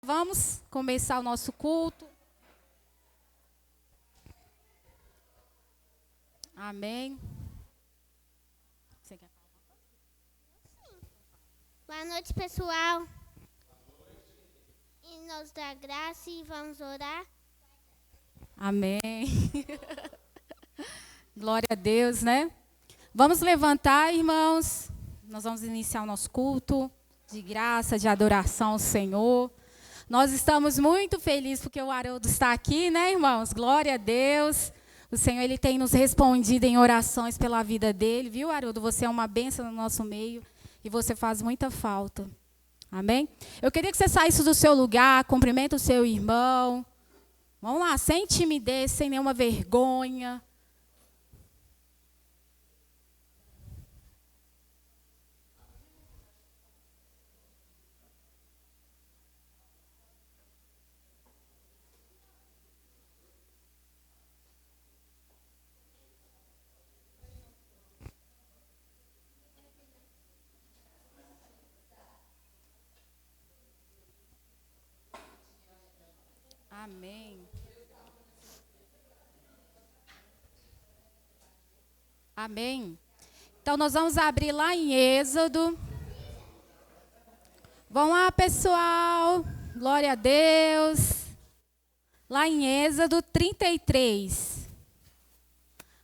Vamos começar o nosso culto. Amém. Você quer falar? Boa noite, pessoal. Em nome da graça e vamos orar. Amém. Glória a Deus, né? Vamos levantar, irmãos. Nós vamos iniciar o nosso culto de graça, de adoração ao Senhor. Nós estamos muito felizes porque o Haroldo está aqui, né, irmãos? Glória a Deus. O Senhor, Ele tem nos respondido em orações pela vida dele. Viu, Haroldo? Você é uma bênção no nosso meio e você faz muita falta. Amém? Eu queria que você saísse do seu lugar, cumprimenta o seu irmão. Vamos lá, sem timidez, sem nenhuma vergonha. Amém. Amém. Então, nós vamos abrir lá em Êxodo. Vamos lá, pessoal. Glória a Deus. Lá em Êxodo 33.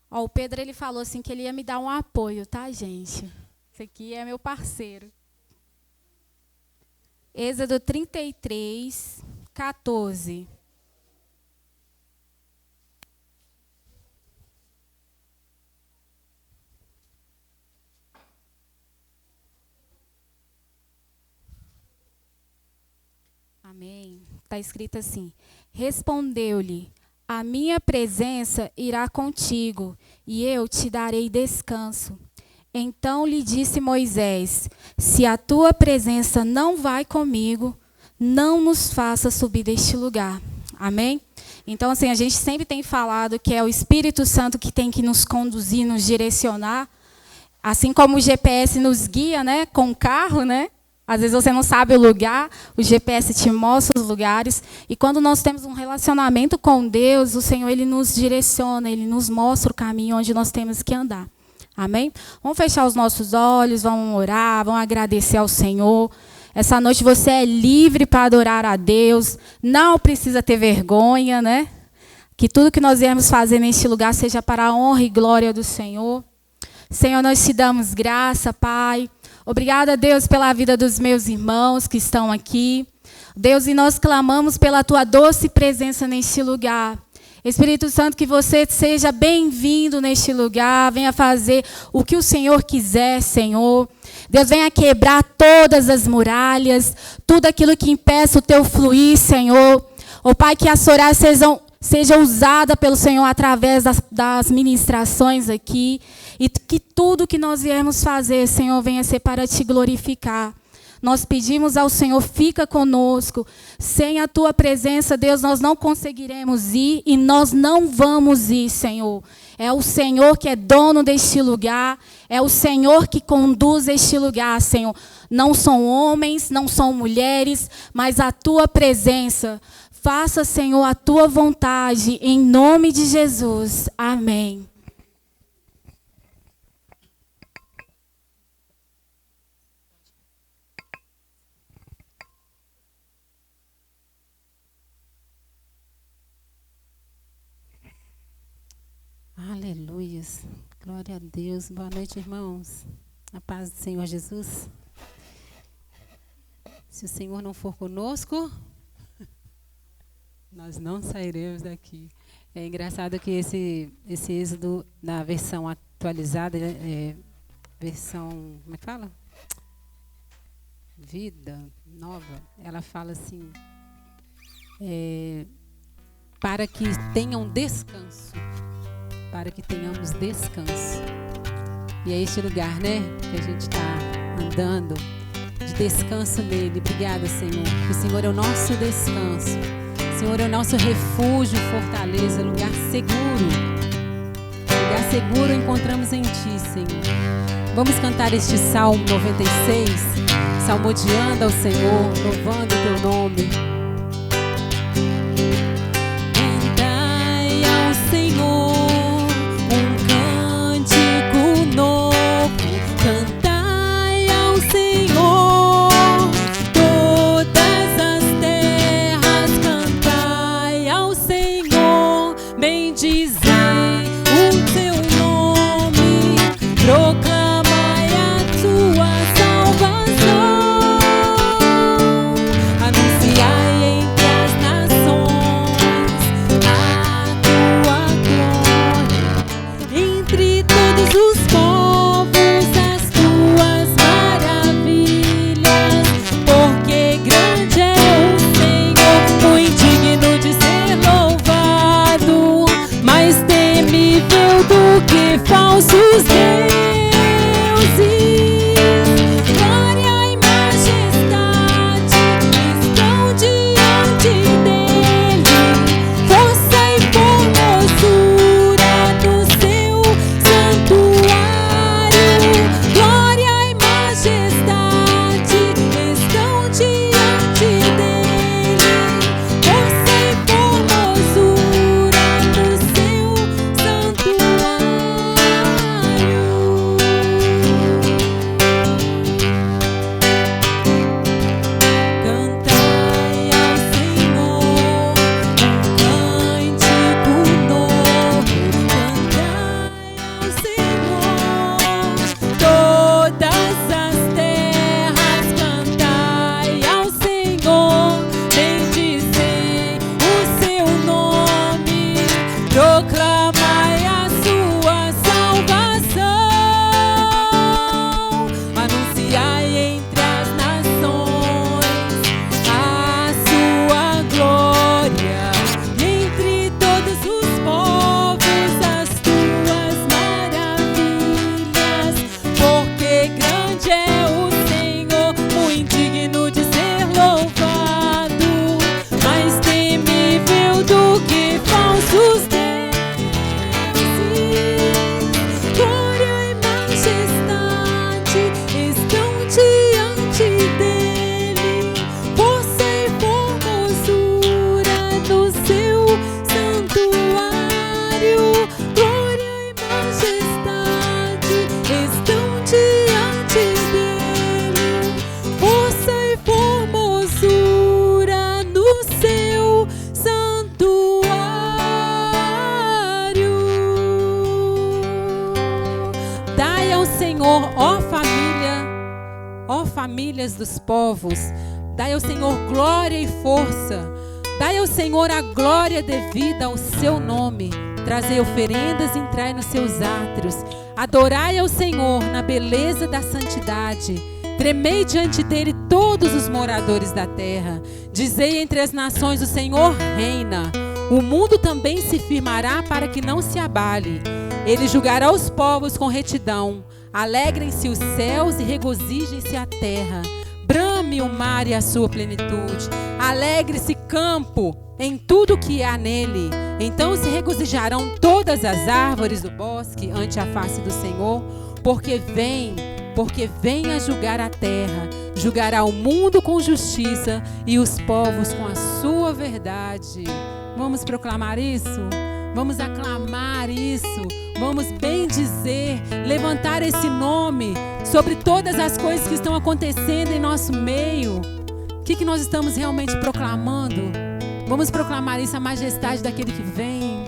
Ó, o Pedro, ele falou assim que ele ia me dar um apoio, tá, gente? Esse aqui é meu parceiro. Êxodo 33, 14. Amém. Está escrito assim: respondeu-lhe, a minha presença irá contigo, e eu te darei descanso. Então lhe disse Moisés, se a tua presença não vai comigo, não nos faça subir deste lugar. Amém? Então, assim, a gente sempre tem falado que é o Espírito Santo que tem que nos conduzir, nos direcionar. Assim como o GPS nos guia, né, com o carro, né? Às vezes você não sabe o lugar, o GPS te mostra os lugares. E quando nós temos um relacionamento com Deus, o Senhor, Ele nos direciona, Ele nos mostra o caminho onde nós temos que andar. Amém? Vamos fechar os nossos olhos, vamos orar, vamos agradecer ao Senhor. Essa noite você é livre para adorar a Deus. Não precisa ter vergonha, né? Que tudo que nós viemos fazer neste lugar seja para a honra e glória do Senhor. Senhor, nós te damos graça, Pai. Obrigada, Deus, pela vida dos meus irmãos que estão aqui. Deus, e nós clamamos pela tua doce presença neste lugar. Espírito Santo, que você seja bem-vindo neste lugar. Venha fazer o que o Senhor quiser, Senhor. Deus, venha quebrar todas as muralhas, tudo aquilo que impeça o teu fluir, Senhor. Ó Pai, que as orações seja usada pelo Senhor através das ministrações aqui. E que tudo que nós viemos fazer, Senhor, venha ser para te glorificar. Nós pedimos ao Senhor, fica conosco. Sem a tua presença, Deus, nós não conseguiremos ir e nós não vamos ir, Senhor. É o Senhor que é dono deste lugar. É o Senhor que conduz este lugar, Senhor. Não são homens, não são mulheres, mas a tua presença. Faça, Senhor, a tua vontade, em nome de Jesus. Amém. Aleluia. Glória a Deus. Boa noite, irmãos. A paz do Senhor Jesus. Se o Senhor não for conosco, nós não sairemos daqui. É engraçado que esse êxodo, na versão atualizada, versão, como é que fala? Vida Nova, ela fala assim, para que tenham descanso. Para que tenhamos descanso. E é este lugar, né, que a gente está andando, de descanso nele. Obrigada, Senhor. O Senhor é o nosso descanso. O Senhor é o nosso refúgio, fortaleza, lugar seguro. Lugar seguro encontramos em Ti, Senhor. Vamos cantar este Salmo 96, salmodiando ao Senhor, louvando o Teu nome. ó famílias dos povos. Dai ao Senhor glória e força. Dai ao Senhor a glória devida ao seu nome. Trazei oferendas e entrai nos seus átrios. Adorai ao Senhor na beleza da santidade. Tremei diante dele todos os moradores da terra. Dizei entre as nações: o Senhor reina. O mundo também se firmará para que não se abale. Ele julgará os povos com retidão. Alegrem-se os céus e regozijem-se a terra. Brame o mar e a sua plenitude. Alegre-se campo em tudo que há nele. Então se regozijarão todas as árvores do bosque ante a face do Senhor, porque vem a julgar a terra, julgará o mundo com justiça e os povos com a sua verdade. Vamos proclamar isso? Vamos aclamar isso? Vamos bendizer, levantar esse nome sobre todas as coisas que estão acontecendo em nosso meio. O que nós estamos realmente proclamando? Vamos proclamar isso, a majestade daquele que vem.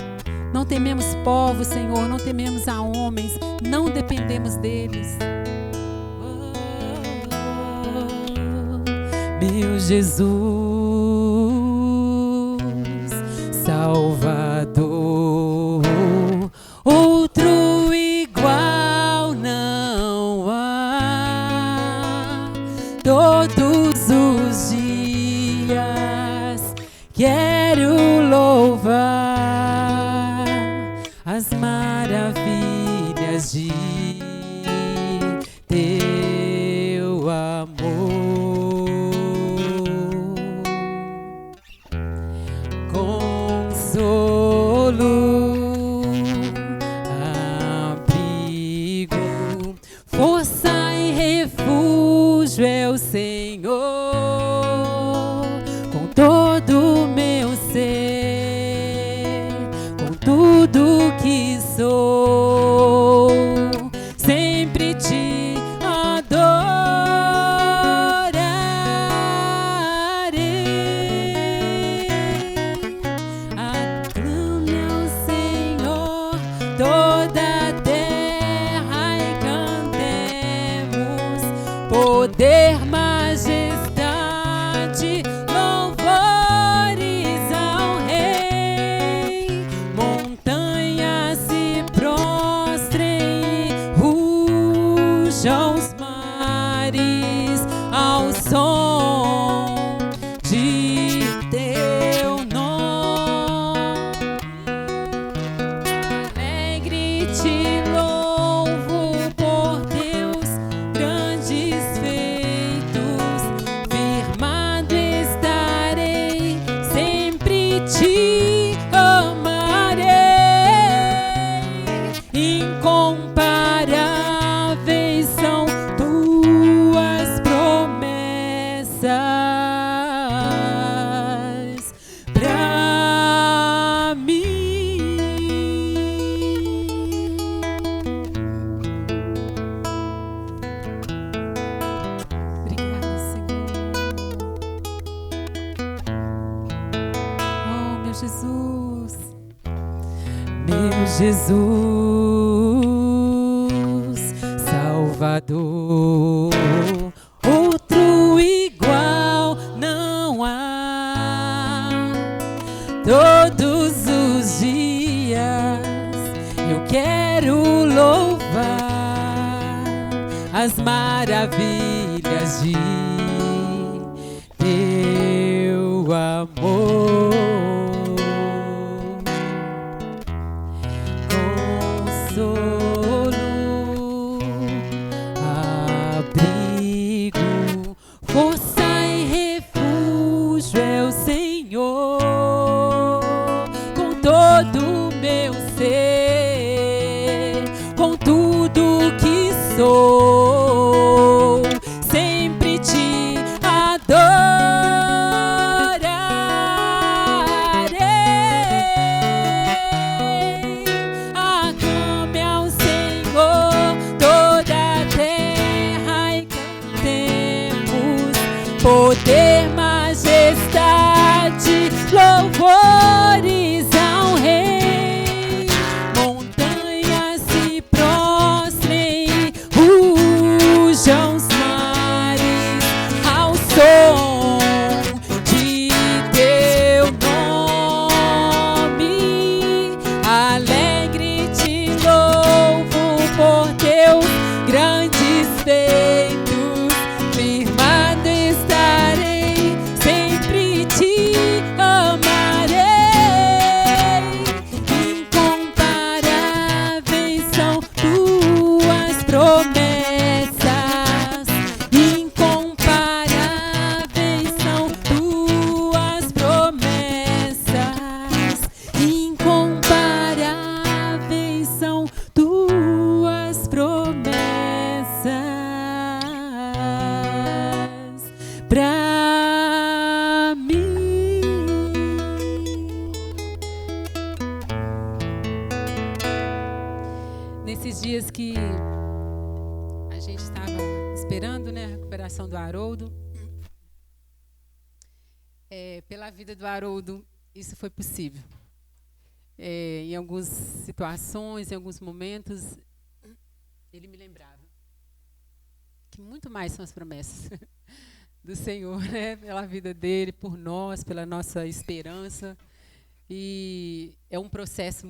Não tememos povos, Senhor, não tememos a homens, não dependemos deles. Meu Jesus, Salvador, outro igual não há. Todos os dias quero louvar as maravilhas de teu amor. Consolo, abrigo, força e refúgio é o Senhor. Com todo o meu ser, com tudo que sou, sempre te adorarei. Aclame ao Senhor toda a terra e cantemos poder, majestade, louvores ao Rei. Montanhas se prostrem e rujam os mares ao som de teu nome. Alegre te louvo por teus grandes feitos. Firmado estarei, sempre te amarei. Incomparáveis são tuas promessas pra mim. Obrigada, Senhor. Oh, meu Jesus, meu Jesus, Salvador, outro igual não há. Todos os dias eu quero louvar as maravilhas de teu amor. Consolo, abrigo, força e refúgio é o Senhor. Com todo o meu ser, com tudo que sou, sempre te adorarei. Aclame ao Senhor toda a terra e cantemos poder, majestade, louvores ao Rei. Montanhas se prostrem, rujam os mares situação do Haroldo. Pela vida do Haroldo, isso foi possível. Em algumas situações, em alguns momentos, ele me lembrava que muito mais são as promessas do Senhor, né? Pela vida dele, por nós, pela nossa esperança. E é um processo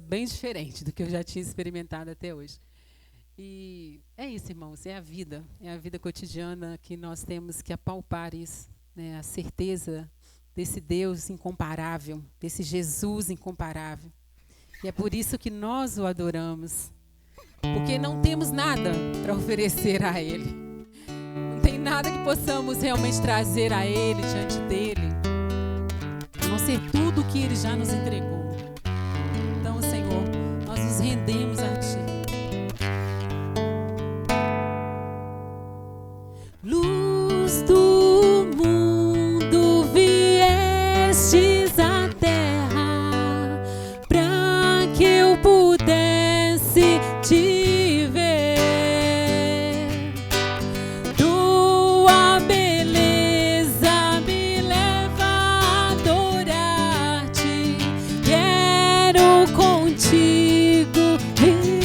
bem diferente do que eu já tinha experimentado até hoje. E é isso, irmãos, é a vida cotidiana que nós temos que apalpar isso, né? A certeza desse Deus incomparável, desse Jesus incomparável. E é por isso que nós o adoramos, porque não temos nada para oferecer a Ele. Não tem nada que possamos realmente trazer a Ele, diante dEle, a não ser tudo o que Ele já nos entregou. Então, Senhor, nós nos rendemos a Ti. Luz do mundo, viestes à terra, para que eu pudesse te ver. Tua beleza me leva a adorar-te. Quero contigo viver.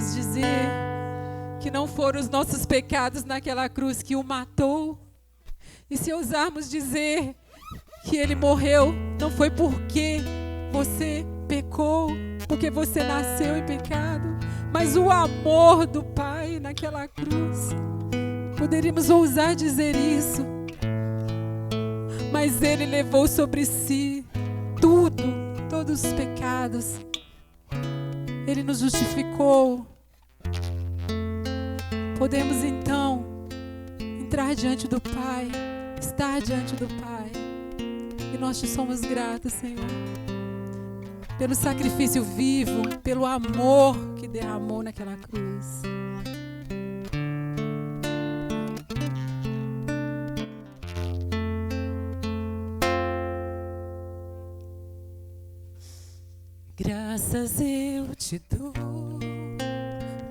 ousarmos dizer que não foram os nossos pecados naquela cruz que o matou, e se ousarmos dizer que ele morreu não foi porque você pecou, porque você nasceu em pecado, mas o amor do Pai naquela cruz, poderíamos ousar dizer isso. Mas ele levou sobre si tudo, todos os pecados. Ele nos justificou. Podemos então entrar diante do Pai, estar diante do Pai. E nós te somos gratos, Senhor, pelo sacrifício vivo, pelo amor que derramou naquela cruz. Graças eu te dou,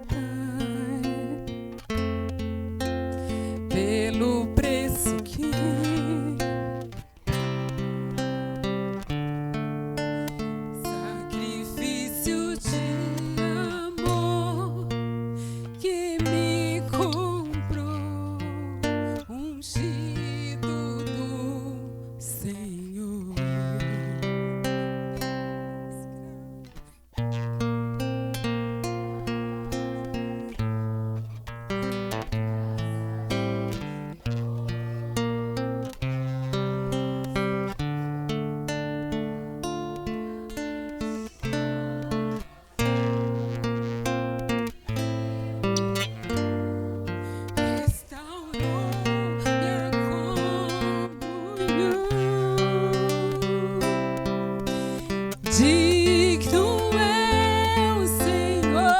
Pai, pelo preço que sacrifício de amor que me comprou, ungido do Senhor. Digno é o Senhor,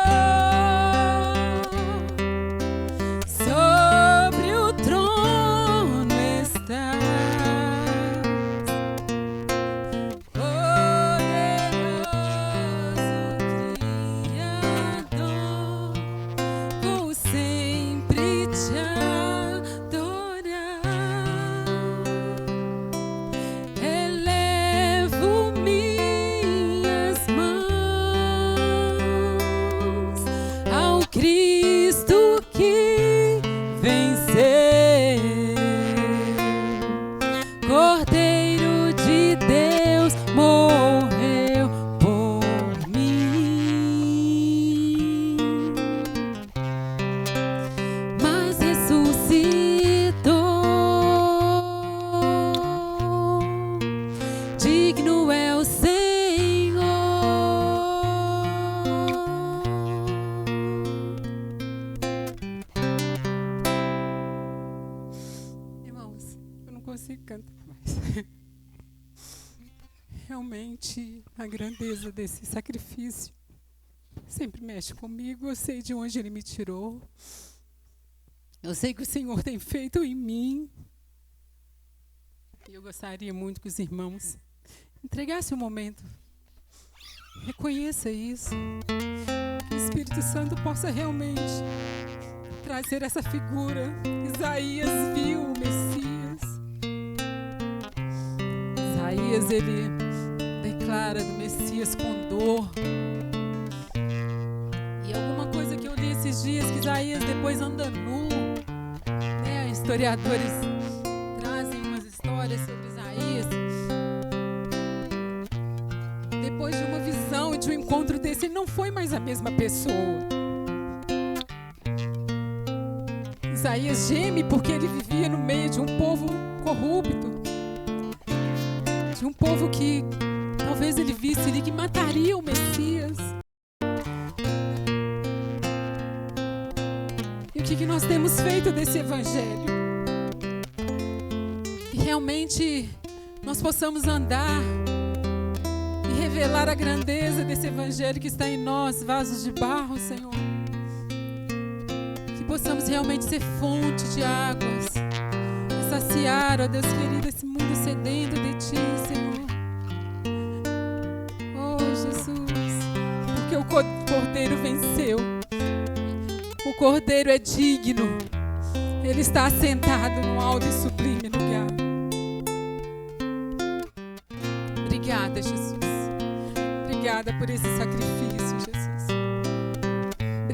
sobre o trono estás, poderoso Criador, vou sempre te adorar. Elevo minhas mãos ao Cristo que venceu, Cordeiro de Deus morreu por mim, mas ressuscitou. Digno é o Senhor. Irmãos, eu não consigo cantar mais. Realmente, a grandeza desse sacrifício sempre mexe comigo. Eu sei de onde Ele me tirou. Eu sei que o Senhor tem feito em mim. E eu gostaria muito que os irmãos entregassem um momento. Reconheça isso. Que o Espírito Santo possa realmente trazer essa figura. Isaías viu o Messias. Isaías, ele declara do Messias com dor. E alguma coisa que eu li esses dias, que Isaías depois anda nu. Né? Historiadores trazem umas histórias sobre Isaías. Depois de uma visão e de um encontro desse, ele não foi mais a mesma pessoa. Isaías geme porque ele vivia no meio de um povo corrupto, de um povo que talvez ele visse ali que mataria o Messias. E o que nós temos feito desse evangelho? Que realmente nós possamos andar e revelar a grandeza desse evangelho que está em nós, vasos de barro, Senhor. Que possamos realmente ser fonte de águas, saciar, ó Deus querido, esse mundo sedento de Ti, Senhor. Oh, Jesus, porque o Cordeiro venceu. O Cordeiro é digno. Ele está assentado no alto e sublime lugar. Obrigada, Jesus. Obrigada por esse sacrifício, Jesus.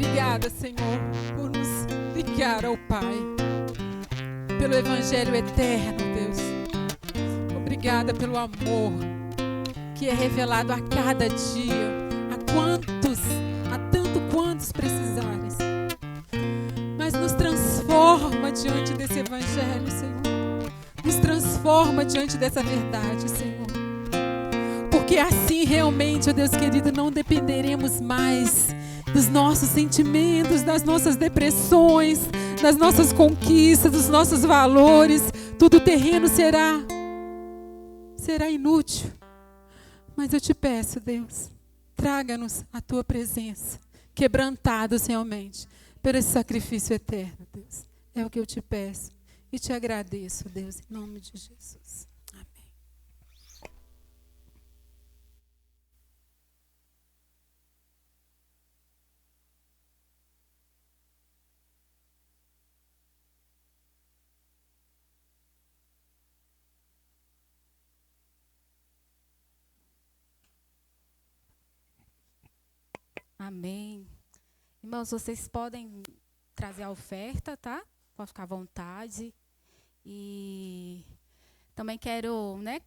Obrigada, Senhor, por nos ligar ao Pai, pelo Evangelho eterno, Deus. Obrigada pelo amor que é revelado a cada dia, a tanto quantos precisares. Mas nos transforma diante desse Evangelho, Senhor. Nos transforma diante dessa verdade, Senhor. Porque assim realmente, ó Deus querido, não dependeremos mais dos nossos sentimentos, das nossas depressões, das nossas conquistas, dos nossos valores. Tudo terreno será inútil. Mas eu te peço, Deus, traga-nos a tua presença, quebrantados realmente, por esse sacrifício eterno, Deus. É o que eu te peço e te agradeço, Deus, em nome de Jesus. Amém. Irmãos, vocês podem trazer a oferta, tá? Pode ficar à vontade. E também quero, né?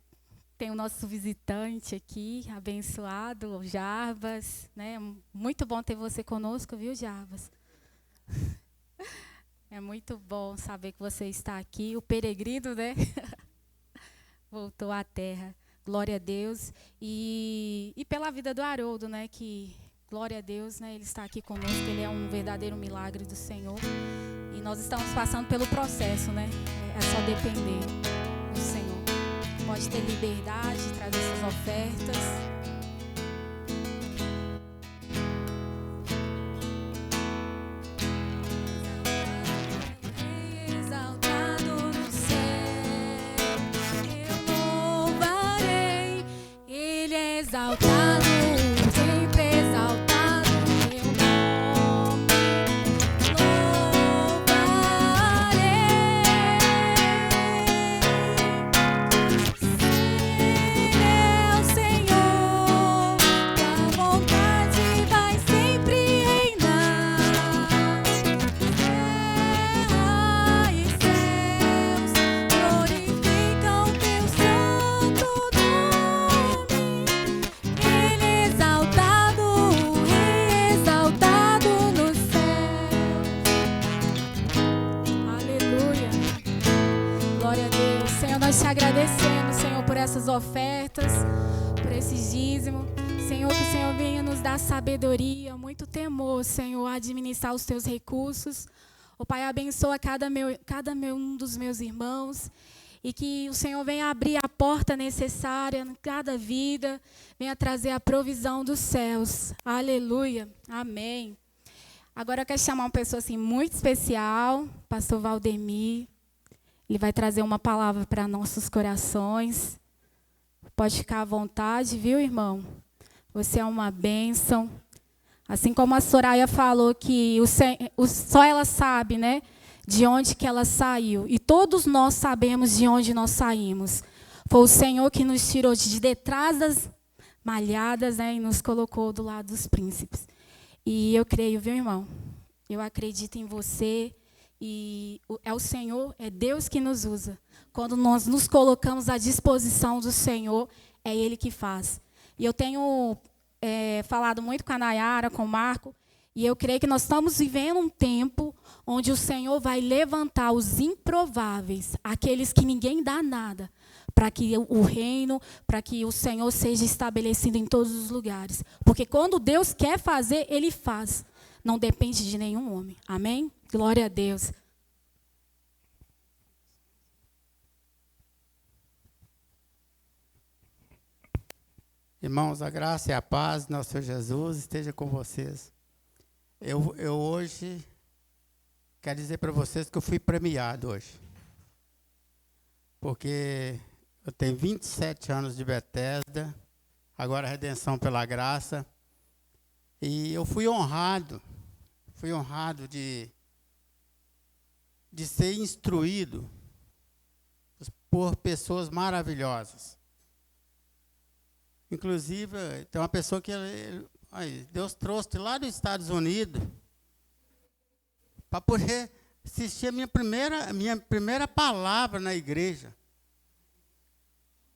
Tem o nosso visitante aqui, abençoado, o Jarbas, né? Muito bom ter você conosco, viu, Jarbas? É muito bom saber que você está aqui, o peregrino, né? Voltou à terra. Glória a Deus. E pela vida do Haroldo, né? Que glória a Deus, né? Ele está aqui conosco, ele é um verdadeiro milagre do Senhor. E nós estamos passando pelo processo, né? É só depender do Senhor. Pode ter liberdade, trazer suas ofertas. Exaltado, sempre exaltado, teu nome louvarei. Sim, meu Senhor, tua vontade vai sempre reinar. Terra e céus glorificam teu santo nome. Ele exaltado, Rei exaltado no céu. Aleluia. Glória a Deus. Senhor, nós te agradecemos, Senhor, por essas ofertas, por esse dízimo. Senhor, que o Senhor venha nos dar sabedoria, muito temor, Senhor, a administrar os teus recursos. O Pai, abençoa cada um dos meus irmãos. E que o Senhor venha abrir a porta necessária em cada vida, venha trazer a provisão dos céus. Aleluia. Amém. Agora eu quero chamar uma pessoa assim muito especial, pastor Valdemir. Ele vai trazer uma palavra para nossos corações. Pode ficar à vontade, viu, irmão? Você é uma bênção. Assim como a Soraya falou que só ela sabe, né? De onde que ela saiu. E todos nós sabemos de onde nós saímos. Foi o Senhor que nos tirou de detrás das malhadas, né, e nos colocou do lado dos príncipes. E eu creio, viu, irmão? Eu acredito em você. E é o Senhor, é Deus que nos usa. Quando nós nos colocamos à disposição do Senhor, é Ele que faz. E eu tenho falado muito com a Nayara, com o Marco, e eu creio que nós estamos vivendo um tempo onde o Senhor vai levantar os improváveis, aqueles que ninguém dá nada, para que o reino, para que o Senhor seja estabelecido em todos os lugares. Porque quando Deus quer fazer, Ele faz. Não depende de nenhum homem. Amém? Glória a Deus. Irmãos, a graça e a paz do nosso Senhor Jesus esteja com vocês. Eu hoje quero dizer para vocês que eu fui premiado hoje. Porque eu tenho 27 anos de Bethesda, agora Redenção pela Graça. E eu fui honrado de ser instruído por pessoas maravilhosas. Inclusive, tem uma pessoa que Deus trouxe lá dos Estados Unidos para poder assistir a minha primeira palavra na igreja.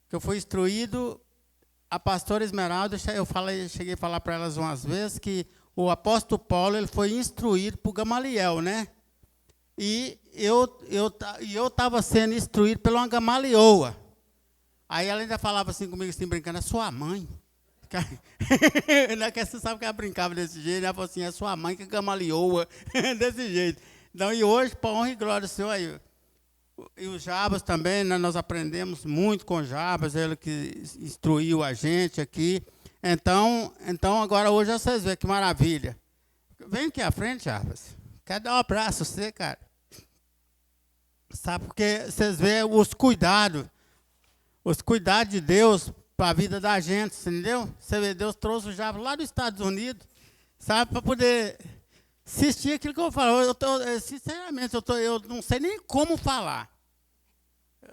Que eu fui instruído, a pastora Esmeralda, cheguei a falar para elas umas vezes que o apóstolo Paulo ele foi instruído por Gamaliel, né? E eu estava sendo instruído por uma Gamalioa. Aí ela ainda falava assim comigo, assim, brincando, é sua mãe. Não é que você sabe que ela brincava desse jeito, ela falou assim, é sua mãe que é Gamalioa, desse jeito. Então, e hoje, para honra e glória do Senhor, aí, e o Jabas também, né, nós aprendemos muito com o Jabas, ele que instruiu a gente aqui. Então agora hoje vocês veem que maravilha. Vem aqui à frente, Jabas. Quero dar um abraço a você, cara. Sabe, porque vocês veem os cuidados de Deus para a vida da gente, entendeu? Você vê, Deus trouxe o Jabas lá dos Estados Unidos, sabe, para poder assistir aquilo que eu falo. Sinceramente, eu não sei nem como falar.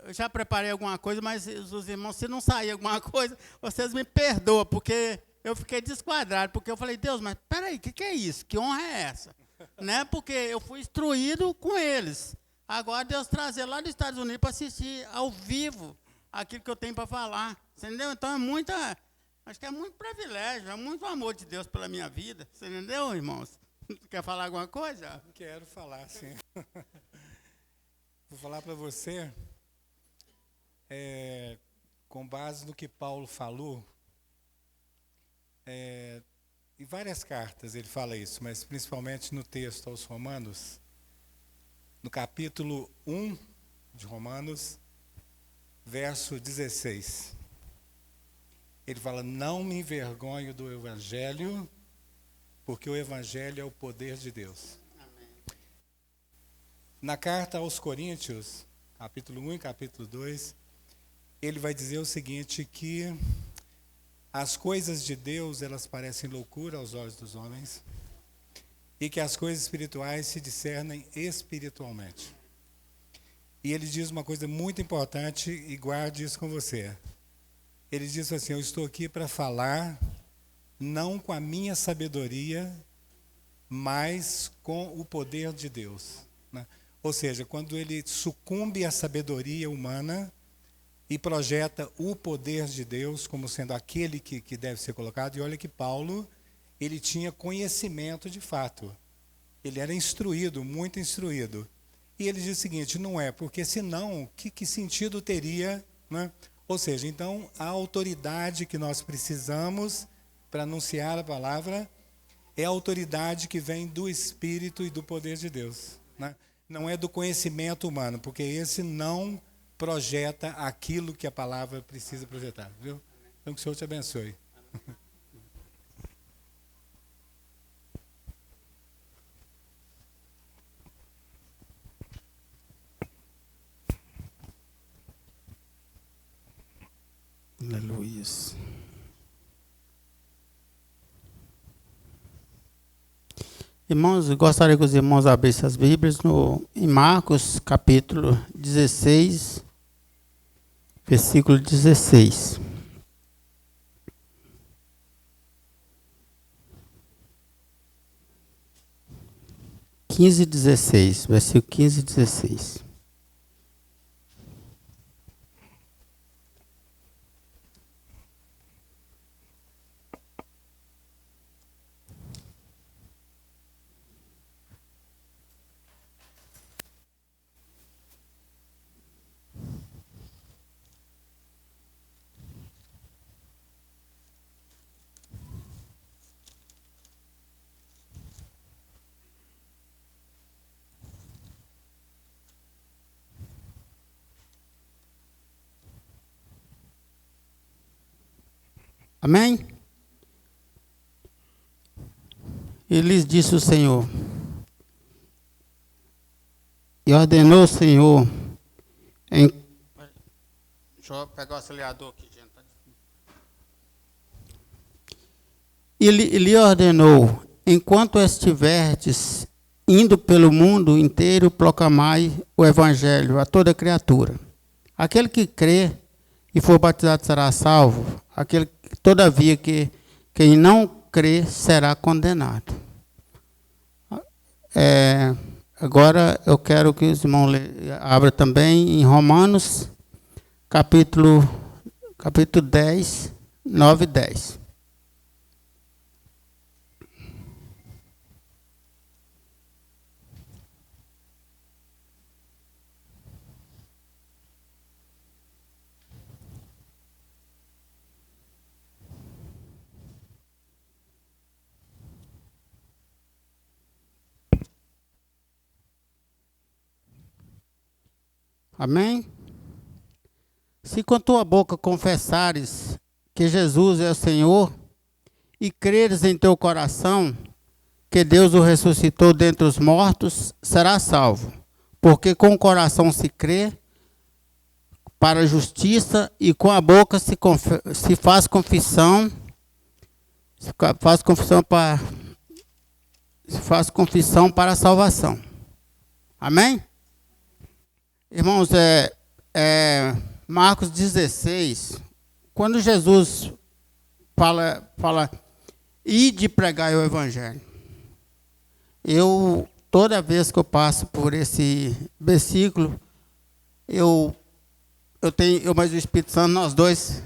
Eu já preparei alguma coisa, mas os irmãos, se não sair alguma coisa, vocês me perdoam, porque eu fiquei desquadrado, porque eu falei, Deus, mas peraí, o que é isso? Que honra é essa? Né? Porque eu fui instruído com eles. Agora Deus trazer lá dos Estados Unidos para assistir ao vivo aquilo que eu tenho para falar. Entendeu? Então acho que é muito privilégio, é muito amor de Deus pela minha vida. Você entendeu, irmãos? Quer falar alguma coisa? Quero falar, sim. Vou falar para você, com base no que Paulo falou, em várias cartas ele fala isso, mas principalmente no texto aos Romanos, no capítulo 1 de Romanos, verso 16. Ele fala, não me envergonho do Evangelho, porque o Evangelho é o poder de Deus. Amém. Na carta aos Coríntios, capítulo 1 e capítulo 2, ele vai dizer o seguinte, que as coisas de Deus, elas parecem loucura aos olhos dos homens, e que as coisas espirituais se discernem espiritualmente. E ele diz uma coisa muito importante, e guarde isso com você. Ele diz assim, eu estou aqui para falar, não com a minha sabedoria, mas com o poder de Deus. Né? Ou seja, quando ele sucumbe à sabedoria humana e projeta o poder de Deus como sendo aquele que deve ser colocado, e olha que Paulo, ele tinha conhecimento de fato. Ele era instruído, muito instruído. E ele diz o seguinte, não é, porque senão, que sentido teria, né? Ou seja, então, a autoridade que nós precisamos para anunciar a palavra é a autoridade que vem do Espírito e do poder de Deus. Né? Não é do conhecimento humano, porque esse não projeta aquilo que a palavra precisa projetar. Viu? Então, que o Senhor te abençoe. Aleluia. Irmãos, eu gostaria que os irmãos abrissem as Bíblias em Marcos, capítulo 16, versículo 16. Versículo 15 e 16. Amém? E lhes disse o Senhor, e ordenou o Senhor, deixa eu pegar o acelerador aqui, gente. E lhe ordenou, enquanto estiverdes indo pelo mundo inteiro, proclamai o Evangelho a toda criatura. Aquele que crê e for batizado será salvo, todavia quem não crê será condenado. Agora eu quero que os irmãos abram também em Romanos, capítulo 10, 9 e 10. Amém? Se com tua boca confessares que Jesus é o Senhor e creres em teu coração que Deus o ressuscitou dentre os mortos, serás salvo. Porque com o coração se crê para a justiça e com a boca se faz confissão para a salvação. Amém? Irmãos, Marcos 16, quando Jesus fala ide pregar o evangelho, toda vez que eu passo por esse versículo, mas o Espírito Santo, nós dois,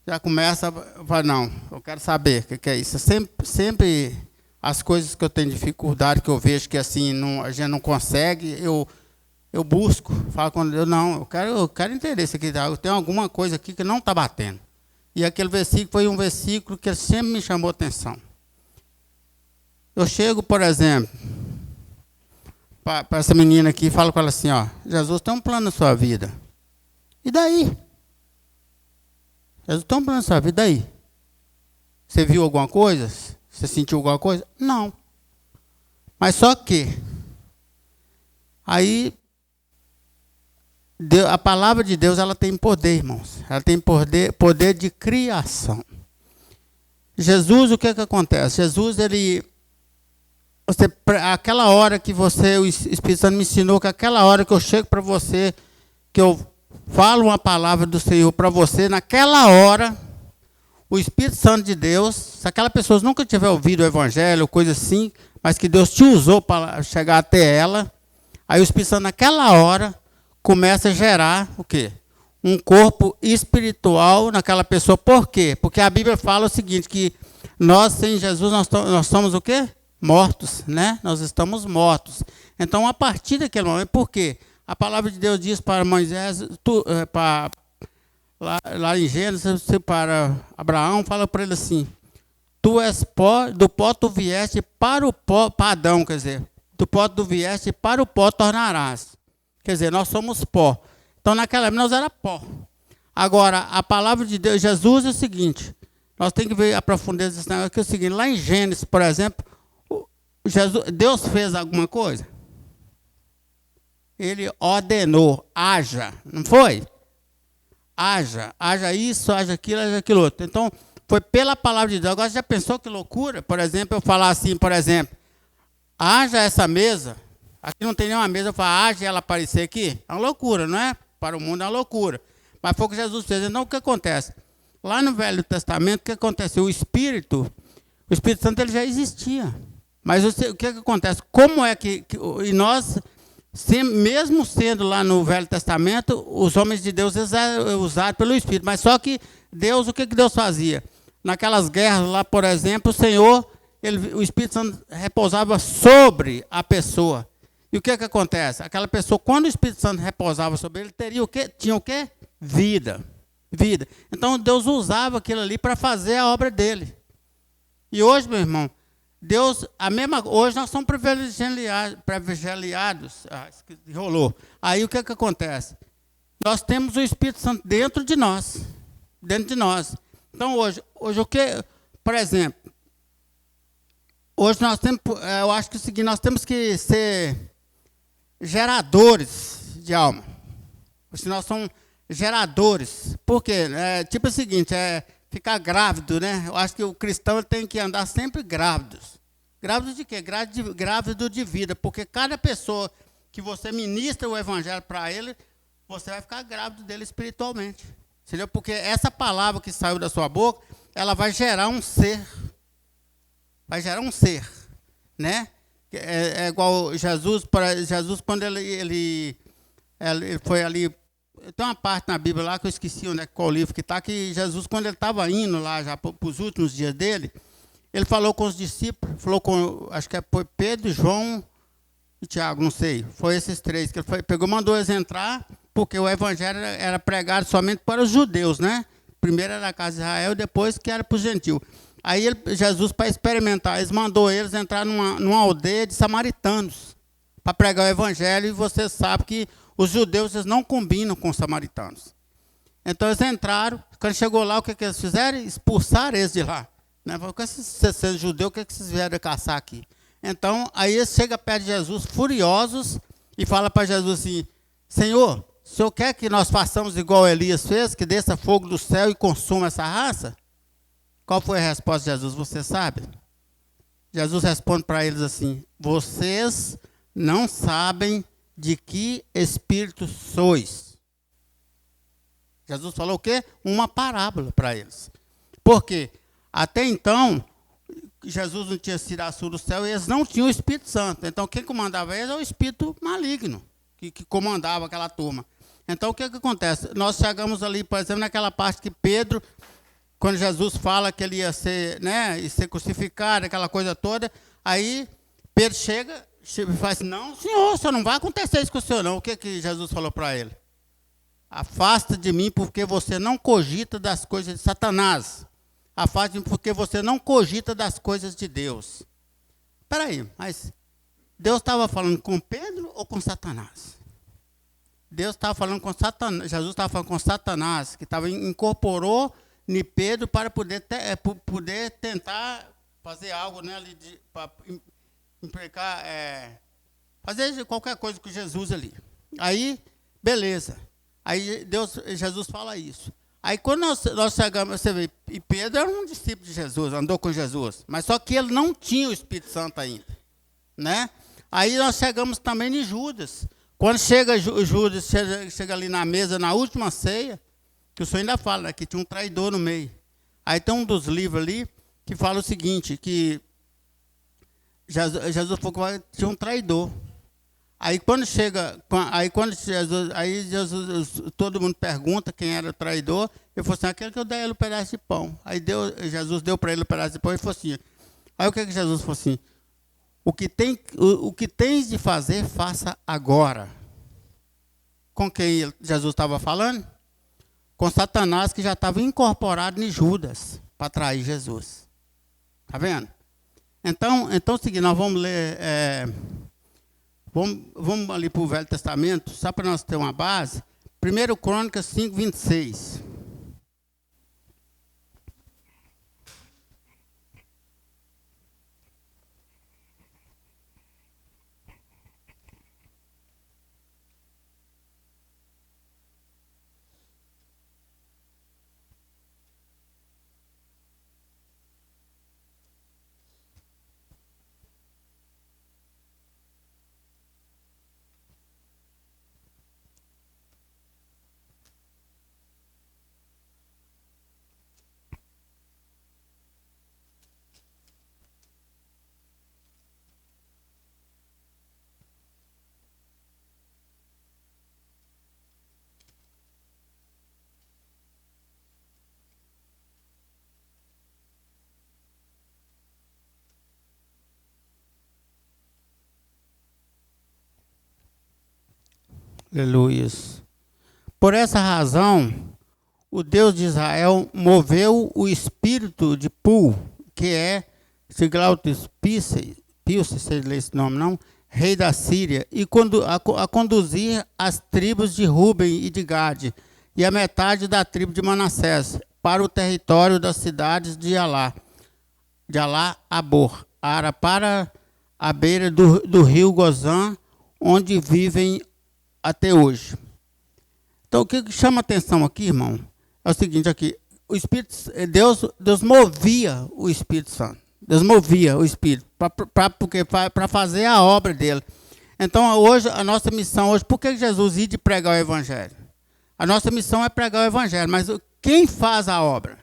já começa a falar, não, eu quero saber o que é isso. Sempre as coisas que eu tenho dificuldade, que eu vejo que assim, a gente não consegue, eu busco, falo com Deus, não, eu quero entender isso aqui, tem alguma coisa aqui que não está batendo. E aquele versículo foi um versículo que sempre me chamou a atenção. Eu chego, por exemplo, para essa menina aqui e falo com ela assim, ó, Jesus tem um plano na sua vida. E daí? Jesus tem um plano na sua vida, e daí? Você viu alguma coisa? Você sentiu alguma coisa? Não. Mas só que, aí, a palavra de Deus, ela tem poder, irmãos. Ela tem poder de criação. Jesus, o que acontece? Jesus, aquela hora que o Espírito Santo me ensinou, que aquela hora que eu chego para você, que eu falo uma palavra do Senhor para você, naquela hora, o Espírito Santo de Deus, se aquela pessoa nunca tiver ouvido o Evangelho, coisa assim, mas que Deus te usou para chegar até ela, aí o Espírito Santo, naquela hora, começa a gerar o quê? Um corpo espiritual naquela pessoa. Por quê? Porque a Bíblia fala o seguinte, que nós, sem Jesus, nós somos o quê? Mortos, né? Nós estamos mortos. Então, a partir daquele momento, por quê? A palavra de Deus diz para Moisés, lá em Gênesis, para Abraão, fala para ele assim, tu és pó, do pó tu vieste para o pó, para Adão, quer dizer, do pó tu vieste para o pó tornarás. Quer dizer, nós somos pó. Então, naquela época, nós era pó. Agora, a palavra de Deus, Jesus, é o seguinte, nós temos que ver a profundeza desse negócio, que é o seguinte, lá em Gênesis, por exemplo, Deus fez alguma coisa? Ele ordenou, haja, não foi? Haja isso, haja aquilo outro. Então, foi pela palavra de Deus. Agora, já pensou que loucura? Por exemplo, eu falar assim, por exemplo, haja essa mesa, aqui não tem nenhuma mesa, eu falo, haja ela aparecer aqui? É uma loucura, não é? Para o mundo é uma loucura. Mas foi o que Jesus fez. Então, o que acontece? Lá no Velho Testamento, o que aconteceu? O Espírito Santo ele já existia. Mas o que acontece? Como é que e nós, mesmo sendo lá no Velho Testamento, os homens de Deus eram usados pelo Espírito. Mas só que Deus, o que Deus fazia? Naquelas guerras lá, por exemplo, o Senhor, o Espírito Santo repousava sobre a pessoa. E o que acontece? Aquela pessoa, quando o Espírito Santo repousava sobre ele, teria o quê? Tinha o quê? Vida. Então, Deus usava aquilo ali para fazer a obra dele. E hoje, meu irmão, hoje nós somos privilegiados. Enrolou. Aí o que acontece? Nós temos o Espírito Santo dentro de nós. Então, hoje o que, por exemplo, hoje nós temos, eu acho que é o seguinte, nós temos que ser geradores de alma. Se nós somos geradores. Por quê? Tipo o seguinte, ficar grávido, né? Eu acho que o cristão tem que andar sempre grávidos. Grávidos de quê? Grávido de vida. Porque cada pessoa que você ministra o evangelho para ele, você vai ficar grávido dele espiritualmente. Entendeu? Porque essa palavra que saiu da sua boca, ela vai gerar um ser. Vai gerar um ser, né? É igual Jesus, quando ele foi ali. Tem uma parte na Bíblia lá que eu esqueci onde é qual livro que está, que Jesus, quando ele estava indo lá já para os últimos dias dele, ele falou com os discípulos, falou com, acho que foi Pedro, João e Tiago, não sei. Foi esses três que ele pegou, mandou eles entrar, porque o evangelho era pregado somente para os judeus, né? Primeiro era a casa de Israel, depois que era para os gentios. Aí Jesus, para experimentar, mandou eles entrar numa aldeia de samaritanos para pregar o evangelho, e você sabe que os judeus eles não combinam com os samaritanos. Então eles entraram, quando chegou lá, o que eles fizeram? Expulsaram eles de lá. Né? Falaram, vocês judeus, o que vocês vieram caçar aqui? Então, aí eles chegam perto de Jesus, furiosos, e falam para Jesus assim, Senhor, o Senhor quer que nós façamos igual Elias fez, que desça fogo do céu e consuma essa raça? Qual foi a resposta de Jesus? Você sabe? Jesus responde para eles assim, vocês não sabem de que espírito sois. Jesus falou o quê? Uma parábola para eles. Por quê? Até então, Jesus não tinha sido assunto do céu e eles não tinham o Espírito Santo. Então, quem comandava eles é o espírito maligno, que comandava aquela turma. Então, o que acontece? Nós chegamos ali, por exemplo, naquela parte que Pedro, quando Jesus fala que ele ia ser, né, ia ser crucificado, aquela coisa toda, aí Pedro chega e fala assim, não, senhor, não vai acontecer isso com o senhor, não. O que Jesus falou para ele? Afasta de mim, porque você não cogita das coisas de Satanás. Afasta de mim, porque você não cogita das coisas de Deus. Espera aí, mas Deus estava falando com Pedro ou com Satanás? Deus estava falando com Satanás, Jesus estava falando com Satanás, que incorporou em Pedro para poder tentar fazer algo, né, para implicar, fazer qualquer coisa com Jesus ali. Aí, beleza. Aí Jesus fala isso. Aí quando nós chegamos, você vê, e Pedro era um discípulo de Jesus, andou com Jesus, mas só que ele não tinha o Espírito Santo ainda, né? Aí nós chegamos também em Judas. Quando chega Judas, chega ali na mesa, na última ceia, que o senhor ainda fala, né, que tinha um traidor no meio. Aí tem um dos livros ali que fala o seguinte, que Jesus falou que tinha um traidor. Aí quando Jesus, todo mundo pergunta quem era o traidor, ele falou assim, aquele que eu dei ele um pedaço de pão. Aí Jesus deu para ele um pedaço de pão e falou assim, aí o que Jesus falou assim, o que tens de fazer, faça agora. Com quem Jesus estava falando? Com Satanás, que já estava incorporado em Judas para trair Jesus. Está vendo? Então é o seguinte, nós vamos ler, vamos ali para o Velho Testamento, só para nós ter uma base. 1 Crônicas 5, 26. Aleluia. Por essa razão, o Deus de Israel moveu o espírito de Pul, que é Tiglath-Pilser, sei ler esse nome não, rei da Síria, e a conduzir as tribos de Ruben e de Gade, e a metade da tribo de Manassés, para o território das cidades de Alá-Abor, para a beira do rio Gozã, onde vivem até hoje. Então, o que chama atenção aqui, irmão, é o seguinte aqui, o Espírito, Deus movia o Espírito Santo. Deus movia o Espírito para fazer a obra dele. Então, hoje, a nossa missão, hoje, por que Jesus ia de pregar o Evangelho? A nossa missão é pregar o Evangelho, mas quem faz a obra?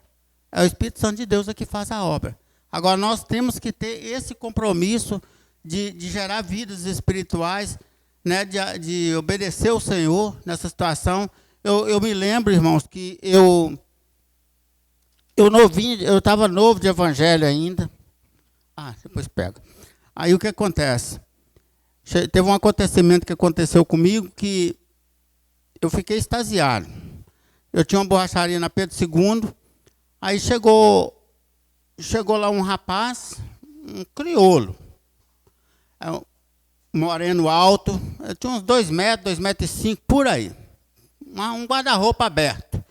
É o Espírito Santo de Deus que faz a obra. Agora, nós temos que ter esse compromisso de gerar vidas espirituais, né, de obedecer ao Senhor nessa situação. Eu me lembro, irmãos, que eu estava novo de evangelho ainda. Depois pega. Aí o que acontece? Teve um acontecimento que aconteceu comigo que eu fiquei extasiado. Eu tinha uma borracharia na Pedro II, aí chegou lá um rapaz, um crioulo, moreno alto, eu tinha uns 2 metros, 2,5 metros, por aí. Um guarda-roupa aberto.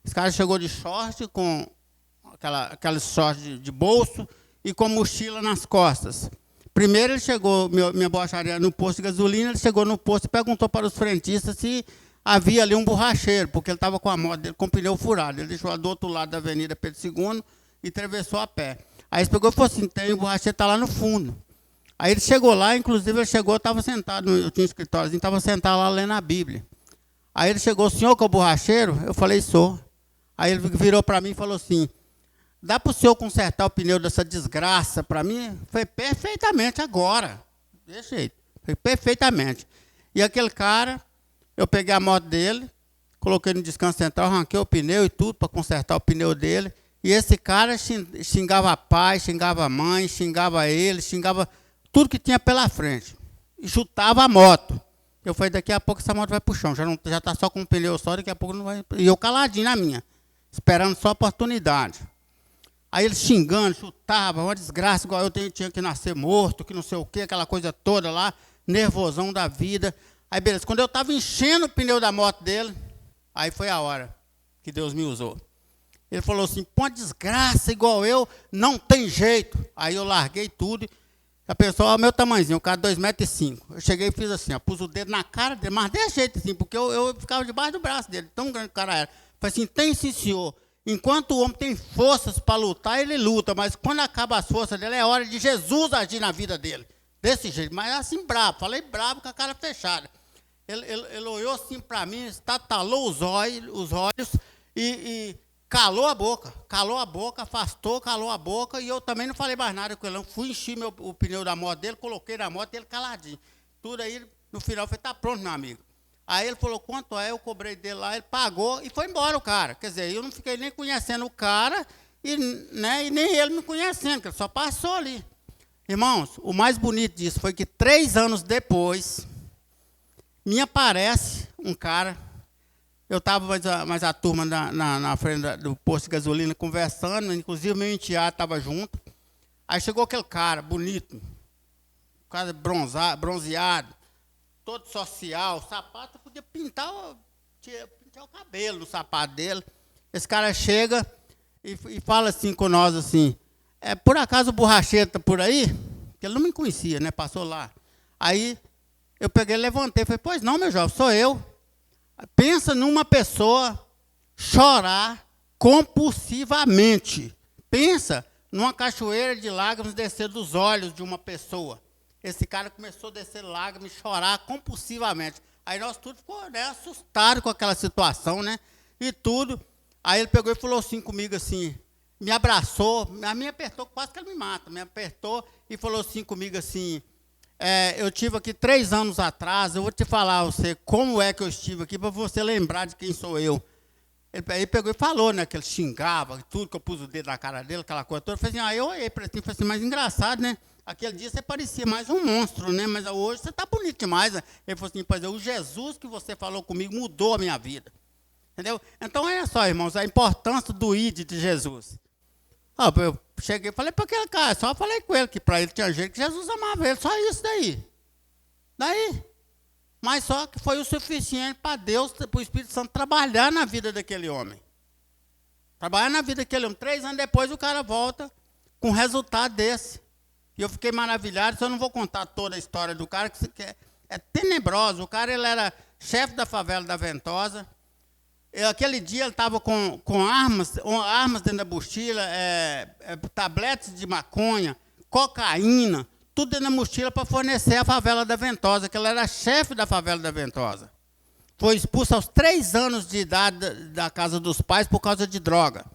Esse cara chegou de short, com aquela short de bolso e com mochila nas costas. Primeiro ele chegou, minha borracharia no posto de gasolina, ele chegou no posto e perguntou para os frentistas se havia ali um borracheiro, porque ele estava com a moto dele com o pneu furado. Ele deixou do outro lado da Avenida Pedro II e atravessou a pé. Aí ele pegou e falou assim, tem o borracheiro, está lá no fundo. Aí ele chegou lá, inclusive ele chegou, estava sentado, eu tinha um escritóriozinho, estava sentado lá lendo a Bíblia. Aí ele chegou, o senhor que é o borracheiro? Eu falei, sou. Aí ele virou para mim e falou assim, dá para o senhor consertar o pneu dessa desgraça para mim? Foi perfeitamente agora. Desse jeito. Foi perfeitamente. E aquele cara, eu peguei a moto dele, coloquei no descanso central, arranquei o pneu e tudo para consertar o pneu dele. E esse cara xingava pai, xingava mãe, xingava ele, xingava tudo que tinha pela frente. E chutava a moto. Eu falei, daqui a pouco essa moto vai para o chão. Já está só com um pneu só, daqui a pouco não vai. E eu caladinho na minha, esperando só a oportunidade. Aí ele xingando, chutava, uma desgraça, igual eu tinha que nascer morto, que não sei o quê, aquela coisa toda lá, nervosão da vida. Aí, beleza, quando eu estava enchendo o pneu da moto dele, aí foi a hora que Deus me usou. Ele falou assim, pô, uma desgraça igual eu, não tem jeito. Aí eu larguei tudo, a pessoa, o meu tamanhozinho, o cara 2,5 metros. Eu cheguei e fiz assim, pus o dedo na cara dele, mas desse jeito assim, porque eu ficava debaixo do braço dele, tão grande que o cara era. Falei assim, tem sim, senhor. Enquanto o homem tem forças para lutar, ele luta, mas quando acaba as forças dele, é hora de Jesus agir na vida dele. Desse jeito, mas assim bravo, falei bravo com a cara fechada. Ele olhou assim para mim, estatalou os olhos e calou a boca, afastou, calou a boca, e eu também não falei mais nada com ele, não. Fui encher o pneu da moto dele, coloquei na moto e ele caladinho. Tudo aí, no final, falei, tá pronto, meu amigo. Aí ele falou, quanto é? Eu cobrei dele lá, ele pagou e foi embora o cara. Quer dizer, eu não fiquei nem conhecendo o cara e nem ele me conhecendo, que ele só passou ali. Irmãos, o mais bonito disso foi que 3 anos depois, me aparece um cara, eu estava mais a turma na frente do posto de gasolina conversando, inclusive meu enteado estava junto. Aí chegou aquele cara bonito, cara bronzeado, todo social, sapato, podia pintar o cabelo no sapato dele. Esse cara chega e fala assim com nós, assim, por acaso o borracheiro está por aí? Porque ele não me conhecia, né? Passou lá. Aí eu peguei, levantei, falei, pois não, meu jovem, sou eu. Pensa numa pessoa chorar compulsivamente. Pensa numa cachoeira de lágrimas descer dos olhos de uma pessoa. Esse cara começou a descer lágrimas e chorar compulsivamente. Aí nós tudo ficou, né, assustados com aquela situação, né? E tudo. Aí ele pegou e falou assim comigo, assim, me abraçou, a mim apertou, quase que ele me mata, me apertou e falou assim comigo, assim, eu estive aqui 3 anos atrás, eu vou te falar a você como é que eu estive aqui, para você lembrar de quem sou eu. Ele pegou e falou, né, que ele xingava, tudo, que eu pus o dedo na cara dele, aquela coisa toda. Eu falei assim, eu olhei para ele e falei assim, mas engraçado, né? Aquele dia você parecia mais um monstro, né? Mas hoje você está bonito demais. Né? Ele falou assim, pois é, o Jesus que você falou comigo mudou a minha vida. Entendeu? Então, olha só, irmãos, a importância do ID de Jesus. Eu cheguei e falei para aquele cara, só falei com ele, que para ele tinha jeito que Jesus amava ele, só isso daí. Mas só que foi o suficiente para Deus, para o Espírito Santo trabalhar na vida daquele homem. Trabalhar na vida daquele homem. 3 anos depois o cara volta com um resultado desse. E eu fiquei maravilhado, só não vou contar toda a história do cara, que é tenebrosa. O cara, ele era chefe da favela da Ventosa. Aquele dia ele estava com armas dentro da mochila, tabletes de maconha, cocaína, tudo dentro da mochila para fornecer à favela da Ventosa, que ele era chefe da favela da Ventosa. Foi expulso aos 3 anos de idade da casa dos pais por causa de droga.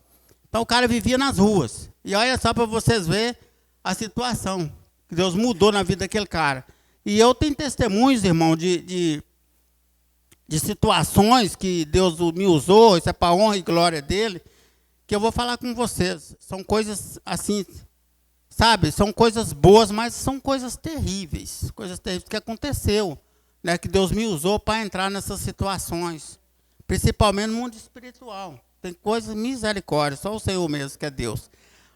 Então o cara vivia nas ruas. E olha só para vocês verem a situação. que Deus mudou na vida daquele cara. E eu tenho testemunhos, irmão, de situações que Deus me usou, isso é para a honra e glória dele, que eu vou falar com vocês. São coisas assim, sabe? São coisas boas, mas são coisas terríveis que aconteceu, né? Que Deus me usou para entrar nessas situações, principalmente no mundo espiritual. Tem coisas misericórdia, só o Senhor mesmo que é Deus.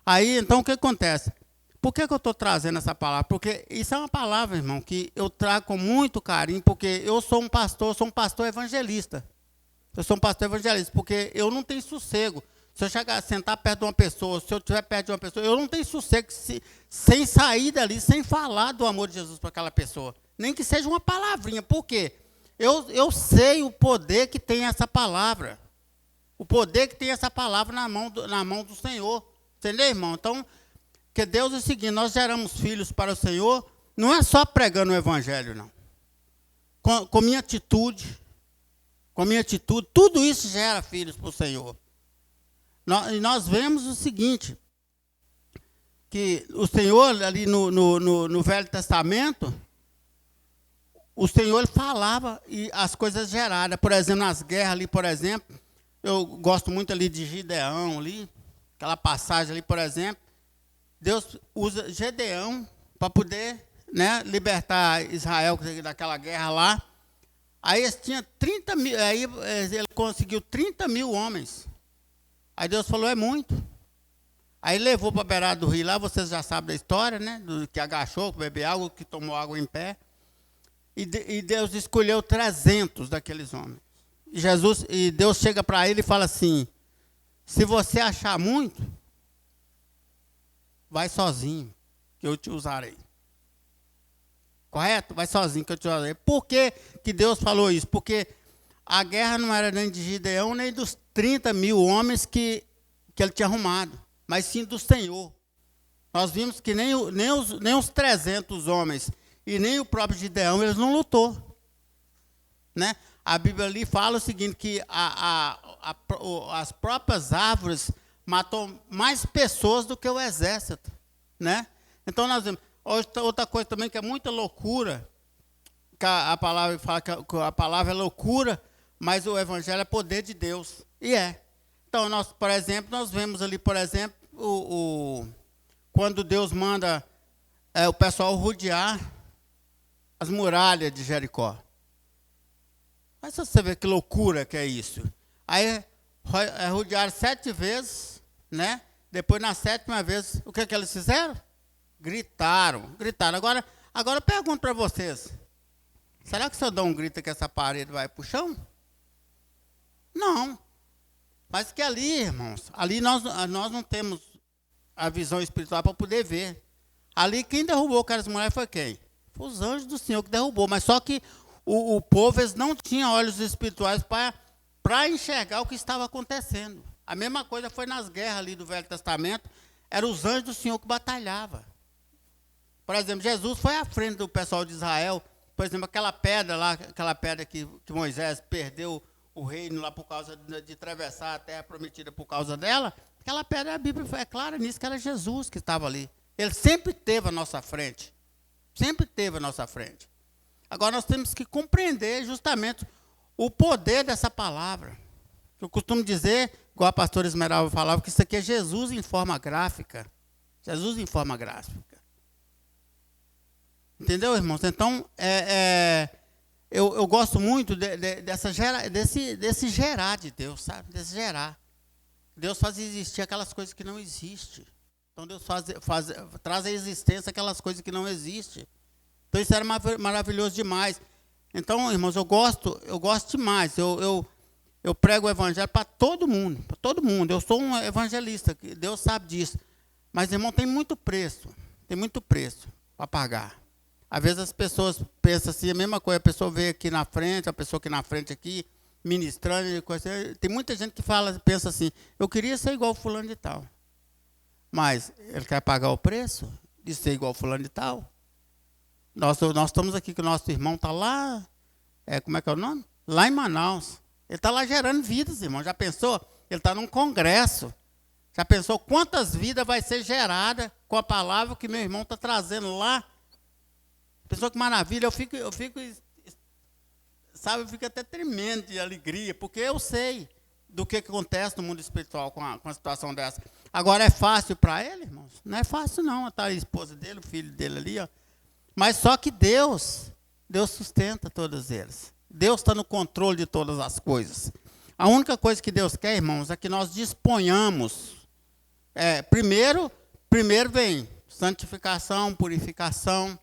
Aí, então, o que acontece? Por que eu estou trazendo essa palavra? Porque isso é uma palavra, irmão, que eu trago com muito carinho, porque eu sou um pastor evangelista. Eu sou um pastor evangelista, porque eu não tenho sossego. Se eu chegar, sentar perto de uma pessoa, se eu estiver perto de uma pessoa, eu não tenho sossego sem sair dali, sem falar do amor de Jesus para aquela pessoa. Nem que seja uma palavrinha. Por quê? Eu sei o poder que tem essa palavra. O poder que tem essa palavra na mão do Senhor. Entendeu, irmão? Então, porque Deus é o seguinte, nós geramos filhos para o Senhor, não é só pregando o evangelho, não. Com minha atitude, tudo isso gera filhos para o Senhor. Nós vemos o seguinte, que o Senhor, ali no Velho Testamento, o Senhor falava e as coisas geraram. Por exemplo, nas guerras ali, por exemplo, eu gosto muito ali de Gideão, ali, aquela passagem ali, por exemplo, Deus usa Gedeão para poder, né, libertar Israel daquela guerra lá. Aí eles tinham 30 mil, aí ele conseguiu 30 mil homens. Aí Deus falou, é muito. Aí levou para a beirada do rio lá, vocês já sabem da história, né? Que agachou, que bebeu água, que tomou água em pé. E Deus escolheu 300 daqueles homens. E Deus chega para ele e fala assim, se você achar muito, vai sozinho, que eu te usarei. Correto? Vai sozinho, que eu te usarei. Por que Deus falou isso? Porque a guerra não era nem de Gideão, nem dos 30 mil homens que ele tinha arrumado, mas sim do Senhor. Nós vimos que nem os 300 homens e nem o próprio Gideão, eles não lutou. Né? A Bíblia ali fala o seguinte, que as próprias árvores matou mais pessoas do que o exército, né? Então nós vemos. Outra coisa também que é muita loucura, que a palavra fala que a palavra é loucura, mas o evangelho é poder de Deus. E é. Então, por exemplo, nós vemos ali, por exemplo, quando Deus manda o pessoal rodear as muralhas de Jericó. Mas você vê que loucura que é isso. Aí rodearam 7 vezes, né? Depois, na 7ª vez, o que eles fizeram? Gritaram. Agora eu pergunto para vocês. Será que se eu dar um grito que essa parede vai para o chão? Não. Mas que ali, irmãos, ali nós não temos a visão espiritual para poder ver. Ali quem derrubou aquelas mulheres foi quem? Foi os anjos do Senhor que derrubou. Mas só que o povo, eles não tinham olhos espirituais para enxergar o que estava acontecendo. A mesma coisa foi nas guerras ali do Velho Testamento. Eram os anjos do Senhor que batalhavam. Por exemplo, Jesus foi à frente do pessoal de Israel. Por exemplo, aquela pedra lá, que Moisés perdeu o reino lá por causa de atravessar a terra prometida por causa dela. Aquela pedra, a Bíblia é clara nisso, que era Jesus que estava ali. Ele sempre esteve à nossa frente. Sempre esteve à nossa frente. Agora nós temos que compreender justamente o poder dessa palavra. Eu costumo dizer, igual a pastora Esmeralda falava, que isso aqui é Jesus em forma gráfica. Jesus em forma gráfica. Entendeu, irmãos? Então, eu gosto muito desse gerar de Deus, sabe? Desse gerar. Deus faz existir aquelas coisas que não existem. Então, Deus traz à existência aquelas coisas que não existem. Então, isso era maravilhoso demais. Então, irmãos, eu gosto demais. Eu prego o evangelho para todo mundo. Para todo mundo. Eu sou um evangelista, Deus sabe disso. Mas, irmão, tem muito preço. Tem muito preço para pagar. Às vezes as pessoas pensam assim, a mesma coisa, a pessoa veio aqui na frente, a pessoa aqui na frente aqui, ministrando, tem muita gente que pensa assim, eu queria ser igual fulano de tal. Mas ele quer pagar o preço de ser igual fulano de tal? Nós estamos aqui que o nosso irmão está lá, como é que é o nome? Lá em Manaus. Ele está lá gerando vidas, irmão. Já pensou? Ele está num congresso. Já pensou quantas vidas vai ser gerada com a palavra que meu irmão está trazendo lá? Pensou que maravilha, eu fico, sabe, eu fico até tremendo de alegria, porque eu sei do que acontece no mundo espiritual com uma situação dessa. Agora, é fácil para ele, irmãos? Não é fácil não, está a esposa dele, o filho dele ali, ó. Mas só que Deus sustenta todos eles. Deus está no controle de todas as coisas. A única coisa que Deus quer, irmãos, é que nós disponhamos. Primeiro vem santificação, purificação,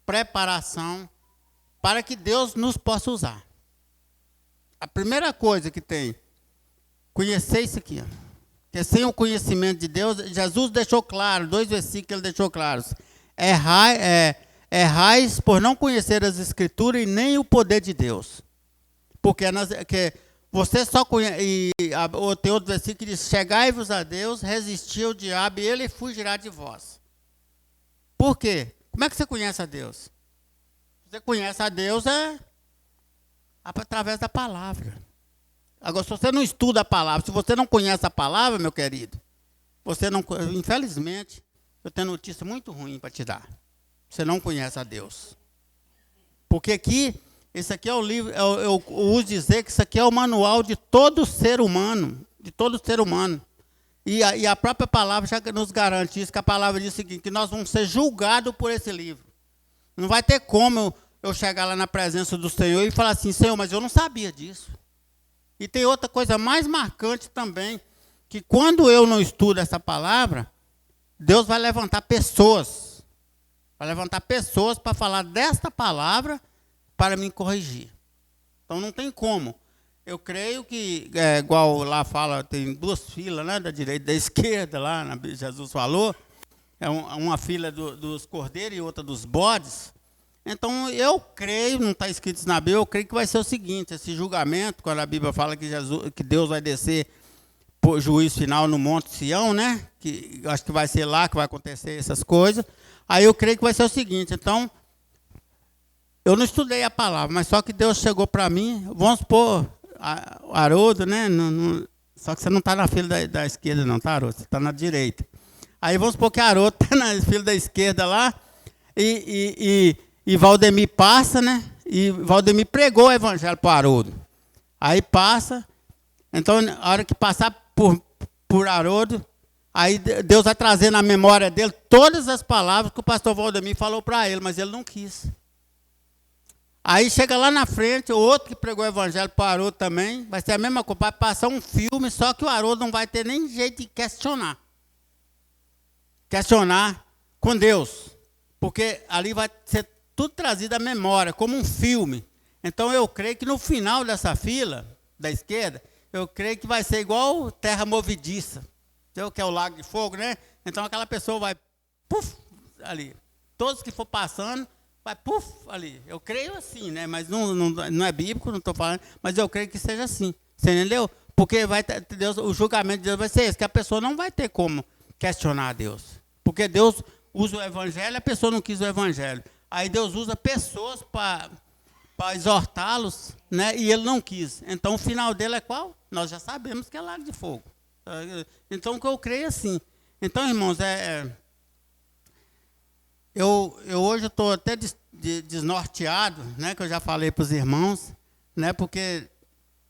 preparação, para que Deus nos possa usar. A primeira coisa que tem, conhecer isso aqui, ó. Que sem o conhecimento de Deus, Jesus deixou claro, 2 versículos que ele deixou claros. Errais por não conhecer as Escrituras e nem o poder de Deus. Porque você só conhece, tem outro versículo que diz, chegai-vos a Deus, resistir ao diabo e ele fugirá de vós. Por quê? Como é que você conhece a Deus? Você conhece a Deus através da palavra. Agora, se você não estuda a palavra, se você não conhece a palavra, meu querido, você não, infelizmente, eu tenho notícia muito ruim para te dar. Você não conhece a Deus. Porque aqui, esse aqui é o livro, eu uso dizer que isso aqui é o manual de todo ser humano, de todo ser humano. E a própria palavra já nos garante isso, que a palavra diz o seguinte, que nós vamos ser julgados por esse livro. Não vai ter como eu chegar lá na presença do Senhor e falar assim, Senhor, mas eu não sabia disso. E tem outra coisa mais marcante também, que quando eu não estudo essa palavra, Deus vai levantar pessoas. Vai levantar pessoas para falar desta palavra para me corrigir. Então não tem como. Eu creio que, igual lá fala, tem 2 filas, né, da direita e da esquerda, lá Jesus falou, uma fila dos cordeiros e outra dos bodes. Então eu creio, não está escrito isso na Bíblia, eu creio que vai ser o seguinte, esse julgamento, quando a Bíblia fala que Deus vai descer por juízo final no Monte Sião, né? Que acho que vai ser lá que vai acontecer essas coisas. Aí eu creio que vai ser o seguinte, então, eu não estudei a palavra, mas só que Deus chegou para mim, vamos supor, Haroldo, né? Só que você não está na fila da esquerda não, tá, Haroldo? Você está na direita. Aí vamos supor que Haroldo está na fila da esquerda lá, e Valdemir passa, né? E Valdemir pregou o evangelho para o Haroldo. Aí passa, então, a hora que passar por Haroldo, aí Deus vai trazer na memória dele todas as palavras que o pastor Valdemir falou para ele, mas ele não quis. Aí chega lá na frente, o outro que pregou o evangelho para o Haroldo também, vai ser a mesma coisa, vai passar um filme, só que o Haroldo não vai ter nem jeito de questionar. Questionar com Deus. Porque ali vai ser tudo trazido à memória, como um filme. Então eu creio que no final dessa fila, da esquerda, eu creio que vai ser igual terra movediça. Que é o lago de fogo, né? Então aquela pessoa vai, puf, ali. Todos que for passando, vai, puf, ali. Eu creio assim, né? Mas não é bíblico, não estou falando, mas eu creio que seja assim. Você entendeu? Porque o julgamento de Deus vai ser esse, que a pessoa não vai ter como questionar a Deus. Porque Deus usa o evangelho, a pessoa não quis o evangelho. Aí Deus usa pessoas para exortá-los, né? E ele não quis. Então o final dele é qual? Nós já sabemos que é lago de fogo. Então o que eu creio é assim. Então, irmãos, eu hoje estou até desnorteado, né? Que eu já falei para os irmãos, né? Porque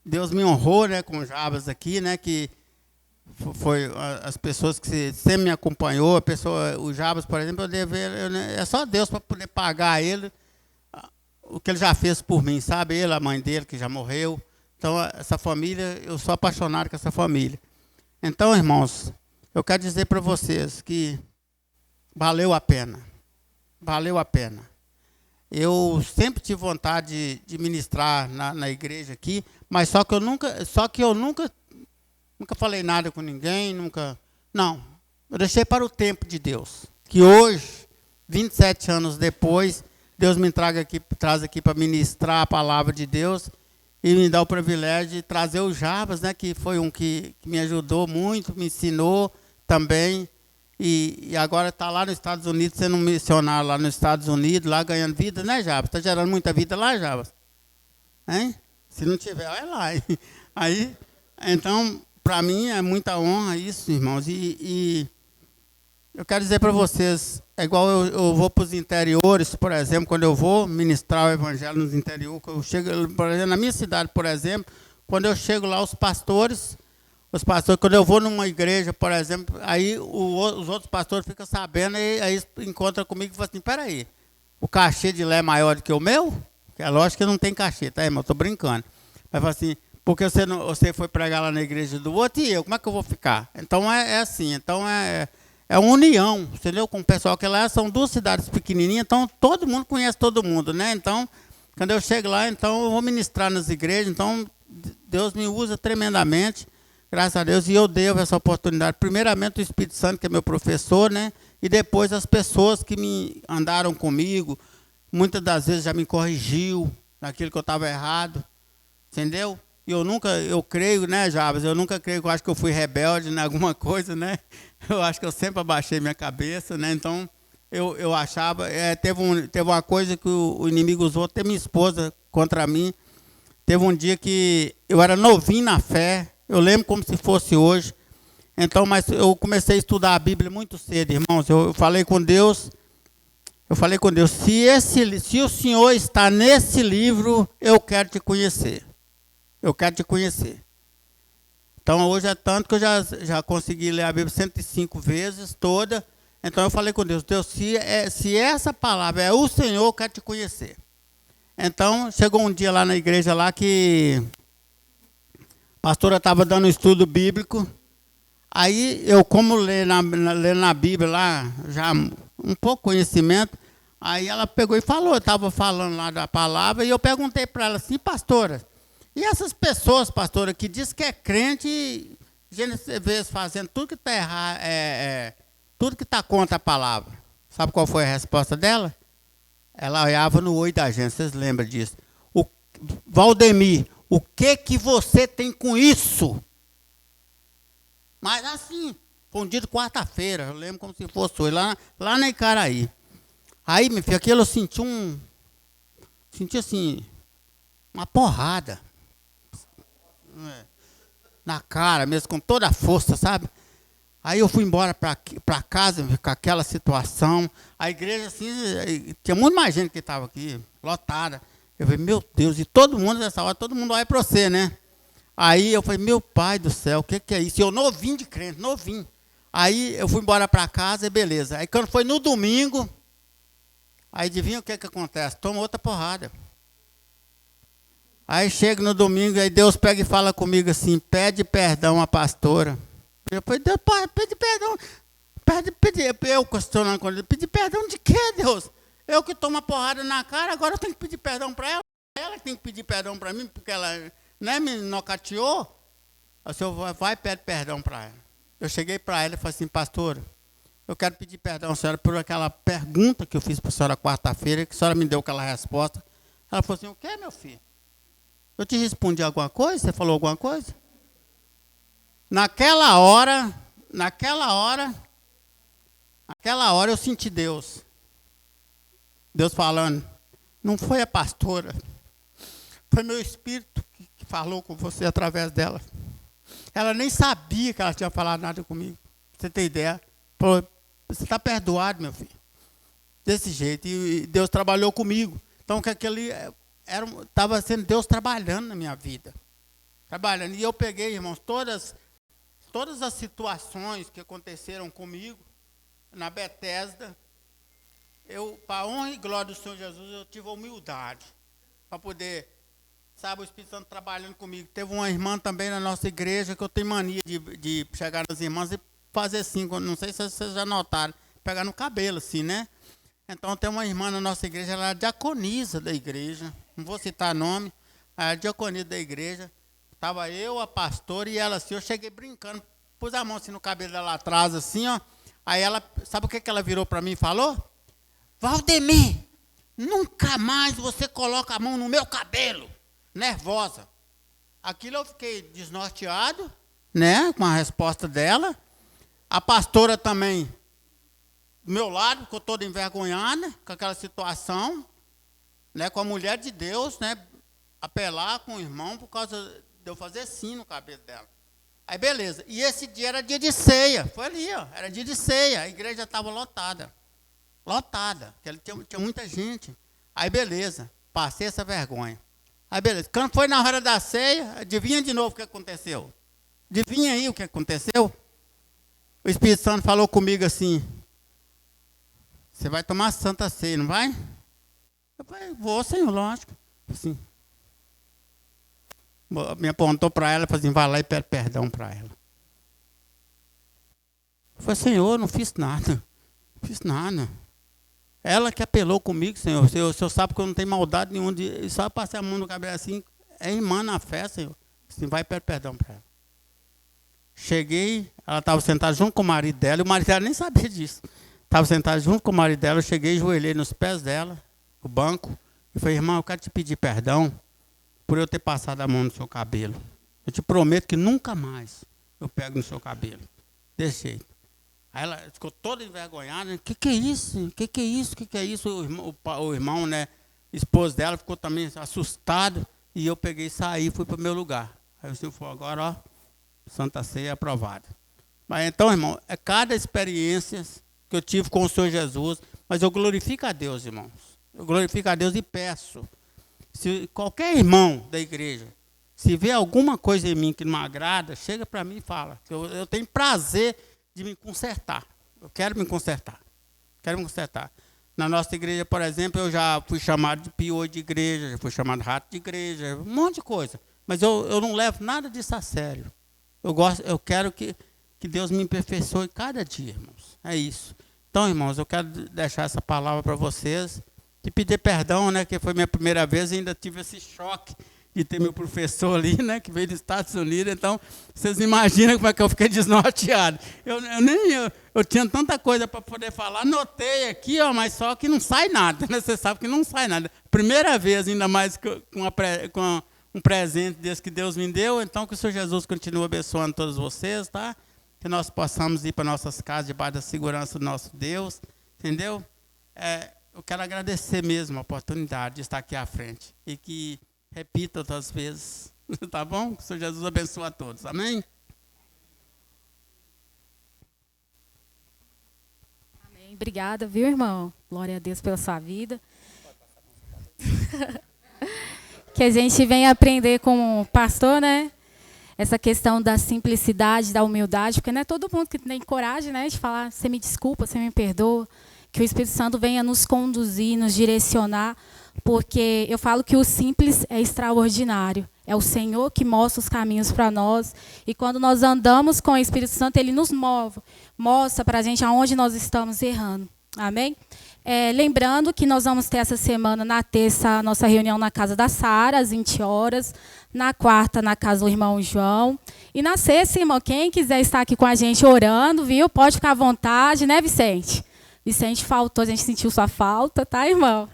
Deus me honrou, né? Com Jabas aqui, né? Que foi as pessoas que sempre me acompanhou, o Jabas, por exemplo, é só Deus para poder pagar ele o que ele já fez por mim, sabe? Ele, a mãe dele, que já morreu. Então, essa família, eu sou apaixonado com essa família. Então, irmãos, eu quero dizer para vocês que valeu a pena. Valeu a pena. Eu sempre tive vontade de ministrar na igreja aqui, mas só que eu nunca falei nada com ninguém, não. Eu deixei para o tempo de Deus. Que hoje, 27 anos depois, Deus me traz aqui para ministrar a palavra de Deus e me dá o privilégio de trazer o Jabas, né, que foi um que me ajudou muito, me ensinou também. E agora está lá nos Estados Unidos, sendo um missionário lá nos Estados Unidos, lá ganhando vida, né, Jabas? Está gerando muita vida lá, Jabas? Hein? Se não tiver, vai lá. Aí, então, para mim é muita honra isso, irmãos. E eu quero dizer para vocês, é igual eu vou para os interiores, por exemplo, quando eu vou ministrar o evangelho nos interiores, eu chego, por exemplo, na minha cidade, por exemplo, quando eu chego lá, os pastores, quando eu vou numa igreja, por exemplo, aí os outros pastores ficam sabendo, e aí encontram comigo e falam assim, peraí, o cachê de lá é maior do que o meu? É lógico que não tem cachê, tá, irmão? Eu estou brincando. Mas fala assim, porque você foi pregar lá na igreja do outro e eu, como é que eu vou ficar? Então é assim, então é uma união, entendeu? Com o pessoal que lá são 2 cidades pequenininhas, então todo mundo conhece todo mundo, né? Então, quando eu chego lá, então eu vou ministrar nas igrejas, então Deus me usa tremendamente, graças a Deus, e eu devo essa oportunidade, primeiramente o Espírito Santo, que é meu professor, né? E depois as pessoas que me andaram comigo, muitas das vezes já me corrigiu naquilo que eu estava errado, entendeu? E eu creio, né, Jabas? Eu nunca creio, eu acho que eu fui rebelde em alguma coisa, né? Eu acho que eu sempre abaixei minha cabeça, né? Então, eu achava... teve uma coisa que o inimigo usou, até minha esposa contra mim. Teve um dia que eu era novinho na fé, eu lembro como se fosse hoje. Então, mas eu comecei a estudar a Bíblia muito cedo, irmãos. Eu falei com Deus, se o Senhor está nesse livro, eu quero te conhecer. Eu quero te conhecer. Então, hoje é tanto que eu já consegui ler a Bíblia 105 vezes, toda. Então, eu falei com Deus, se essa palavra é o Senhor, eu quero te conhecer. Então, chegou um dia lá na igreja lá que a pastora estava dando um estudo bíblico. Aí, eu como lendo na Bíblia lá, já um pouco conhecimento, aí ela pegou e falou, eu estava falando lá da palavra, e eu perguntei para ela assim, pastora, e essas pessoas, pastora, que diz que é crente e vezes fazendo tudo que está errado, tudo que está contra a palavra. Sabe qual foi a resposta dela? Ela olhava no olho da gente, vocês lembram disso. Valdemir, o que você tem com isso? Mas assim, foi um dia de quarta-feira, eu lembro como se fosse hoje, lá na Icaraí. Aí, meu filho, aquilo eu senti assim, uma porrada. Na cara mesmo, com toda a força, sabe? Aí eu fui embora para casa com aquela situação. A igreja, assim, tinha muito mais gente que estava aqui, lotada. Eu falei, meu Deus, e todo mundo nessa hora, todo mundo olha para você, né? Aí eu falei, meu pai do céu, o que é isso? E eu novinho de crente, novinho. Aí eu fui embora para casa e beleza. Aí quando foi no domingo, aí adivinha o que acontece? Toma outra porrada. Aí chega no domingo, aí Deus pega e fala comigo assim, pede perdão à pastora. Eu falei, Deus, pede perdão. Eu questionando com ele, pedir perdão de quê, Deus? Eu que tomo uma porrada na cara, agora eu tenho que pedir perdão para ela. Ela tem que pedir perdão para mim, porque ela me nocateou. O senhor vai e pede perdão para ela. Eu cheguei para ela e falei assim, pastora, eu quero pedir perdão à senhora por aquela pergunta que eu fiz para a senhora quarta-feira, que a senhora me deu aquela resposta. Ela falou assim, o que, meu filho? Eu te respondi alguma coisa? Você falou alguma coisa? Naquela hora eu senti Deus. Deus falando, não foi a pastora, foi meu espírito que falou com você através dela. Ela nem sabia que ela tinha falado nada comigo. Você tem ideia? Falou, você está perdoado, meu filho. Desse jeito. E Deus trabalhou comigo. Então, que aquele estava sendo Deus trabalhando na minha vida. Trabalhando. E eu peguei, irmãos, todas as situações que aconteceram comigo, na Bethesda, para a honra e glória do Senhor Jesus, eu tive a humildade para poder, sabe, o Espírito Santo trabalhando comigo. Teve uma irmã também na nossa igreja que eu tenho mania de chegar nas irmãs e fazer assim, não sei se vocês já notaram, pegar no cabelo assim, né? Então tem uma irmã na nossa igreja, ela é diaconisa da igreja, não vou citar nome, ela é diaconisa da igreja. Estava eu, a pastora e ela assim, eu cheguei brincando, pus a mão assim no cabelo dela atrás, assim, ó. Aí ela, sabe o que ela virou para mim e falou? Valdemir, nunca mais você coloca a mão no meu cabelo. Nervosa. Aquilo eu fiquei desnorteado, né, com a resposta dela. A pastora também, do meu lado, ficou toda envergonhada com aquela situação, né, com a mulher de Deus, né, apelar com o irmão por causa de eu fazer sim no cabelo dela. Aí beleza. E esse dia era dia de ceia. Foi ali, ó. Era dia de ceia. A igreja estava lotada. Lotada. Porque tinha muita gente. Aí beleza. Passei essa vergonha. Aí beleza. Quando foi na hora da ceia, adivinha de novo o que aconteceu? Adivinha aí o que aconteceu? O Espírito Santo falou comigo assim: você vai tomar Santa Ceia, não vai? Eu falei, vou, Senhor, lógico. Assim. Me apontou para ela e falou assim: vai lá e pede perdão para ela. Eu falei, Senhor, não fiz nada. Não fiz nada. Ela que apelou comigo, Senhor. O Senhor sabe que eu não tenho maldade nenhuma. Só passei a mão no cabelo assim. É irmã na fé, Senhor. Assim, vai e pede perdão para ela. Cheguei, ela estava sentada junto com o marido dela. E o marido dela nem sabia disso. Estava sentada junto com o marido dela. Eu cheguei, joelhei nos pés dela, no banco. E falei, irmão, eu quero te pedir perdão por eu ter passado a mão no seu cabelo. Eu te prometo que nunca mais eu pego no seu cabelo. Desse jeito. Aí ela ficou toda envergonhada. O que é isso? O que é isso? O que é isso? O irmão, né, esposo dela, ficou também assustado. E eu peguei e saí e fui para o meu lugar. Aí o Senhor falou, agora, ó, Santa Ceia aprovada. Mas então, irmão, é cada experiência que eu tive com o Senhor Jesus. Mas eu glorifico a Deus, irmãos. Eu glorifico a Deus e peço. Se qualquer irmão da igreja, se vê alguma coisa em mim que não me agrada, chega para mim e fala. Eu tenho prazer de me consertar. Eu quero me consertar. Quero me consertar. Na nossa igreja, por exemplo, eu já fui chamado de pior de igreja, já fui chamado de rato de igreja, um monte de coisa. Mas eu não levo nada disso a sério. Eu quero que Deus me aperfeiçoe cada dia, irmãos. É isso. Então, irmãos, eu quero deixar essa palavra para vocês. E pedir perdão, né, que foi minha primeira vez, e ainda tive esse choque de ter meu professor ali, né, que veio dos Estados Unidos. Então, vocês imaginam como é que eu fiquei desnorteado. Eu tinha tanta coisa para poder falar, anotei aqui, ó, mas só que não sai nada, né? Você sabe que não sai nada. Primeira vez, ainda mais com um presente desse que Deus me deu. Então, que o Senhor Jesus continue abençoando todos vocês, tá? Que nós possamos ir para nossas casas debaixo da segurança do nosso Deus, entendeu? Eu quero agradecer mesmo a oportunidade de estar aqui à frente. E que repita outras vezes. Tá bom? Que o Senhor Jesus abençoe a todos. Amém? Amém. Obrigada, viu, irmão? Glória a Deus pela sua vida. Que a gente venha aprender com o pastor, né? Essa questão da simplicidade, da humildade. Porque não é todo mundo que tem coragem, né, de falar, você me desculpa, você me perdoa. Que o Espírito Santo venha nos conduzir, nos direcionar, porque eu falo que o simples é extraordinário. É o Senhor que mostra os caminhos para nós. E quando nós andamos com o Espírito Santo, Ele nos move, mostra para a gente aonde nós estamos errando. Amém? Lembrando que nós vamos ter essa semana, na terça, a nossa reunião na casa da Sara, às 20 horas. Na quarta, na casa do irmão João. E na sexta, irmão, quem quiser estar aqui com a gente orando, viu? Pode ficar à vontade, né, Vicente? Vicente faltou, a gente sentiu sua falta, tá, irmão?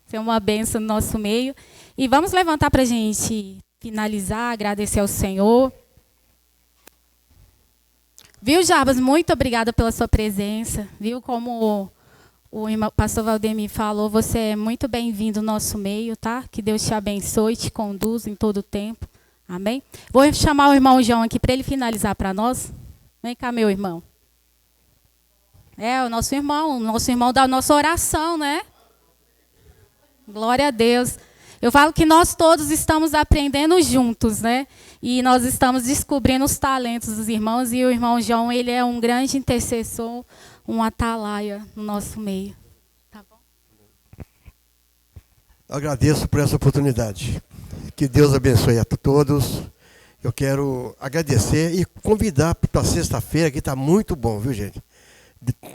Você é uma bênção no nosso meio. E vamos levantar para a gente finalizar, agradecer ao Senhor. Viu, Jarbas? Muito obrigada pela sua presença. Viu como o pastor Valdemir falou, você é muito bem-vindo no nosso meio, tá? Que Deus te abençoe e te conduza em todo o tempo. Amém? Vou chamar o irmão João aqui para ele finalizar para nós. Vem cá, meu irmão. O nosso irmão da nossa oração, né? Glória a Deus. Eu falo que nós todos estamos aprendendo juntos, né? E nós estamos descobrindo os talentos dos irmãos. E o irmão João, ele é um grande intercessor, um atalaia no nosso meio. Tá bom? Eu agradeço por essa oportunidade. Que Deus abençoe a todos. Eu quero agradecer e convidar para sexta-feira, que está muito bom, viu, gente?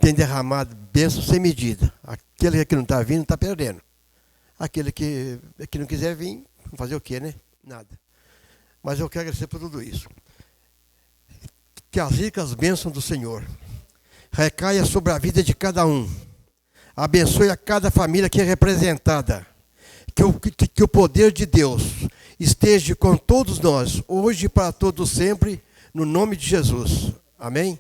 Tem derramado bênção sem medida. Aquele que não está vindo, está perdendo. Aquele que não quiser vir, fazer o quê, né? Nada. Mas eu quero agradecer por tudo isso. Que as ricas bênçãos do Senhor recaia sobre a vida de cada um. Abençoe a cada família que é representada. Que o poder de Deus esteja com todos nós, hoje e para todos sempre, no nome de Jesus. Amém?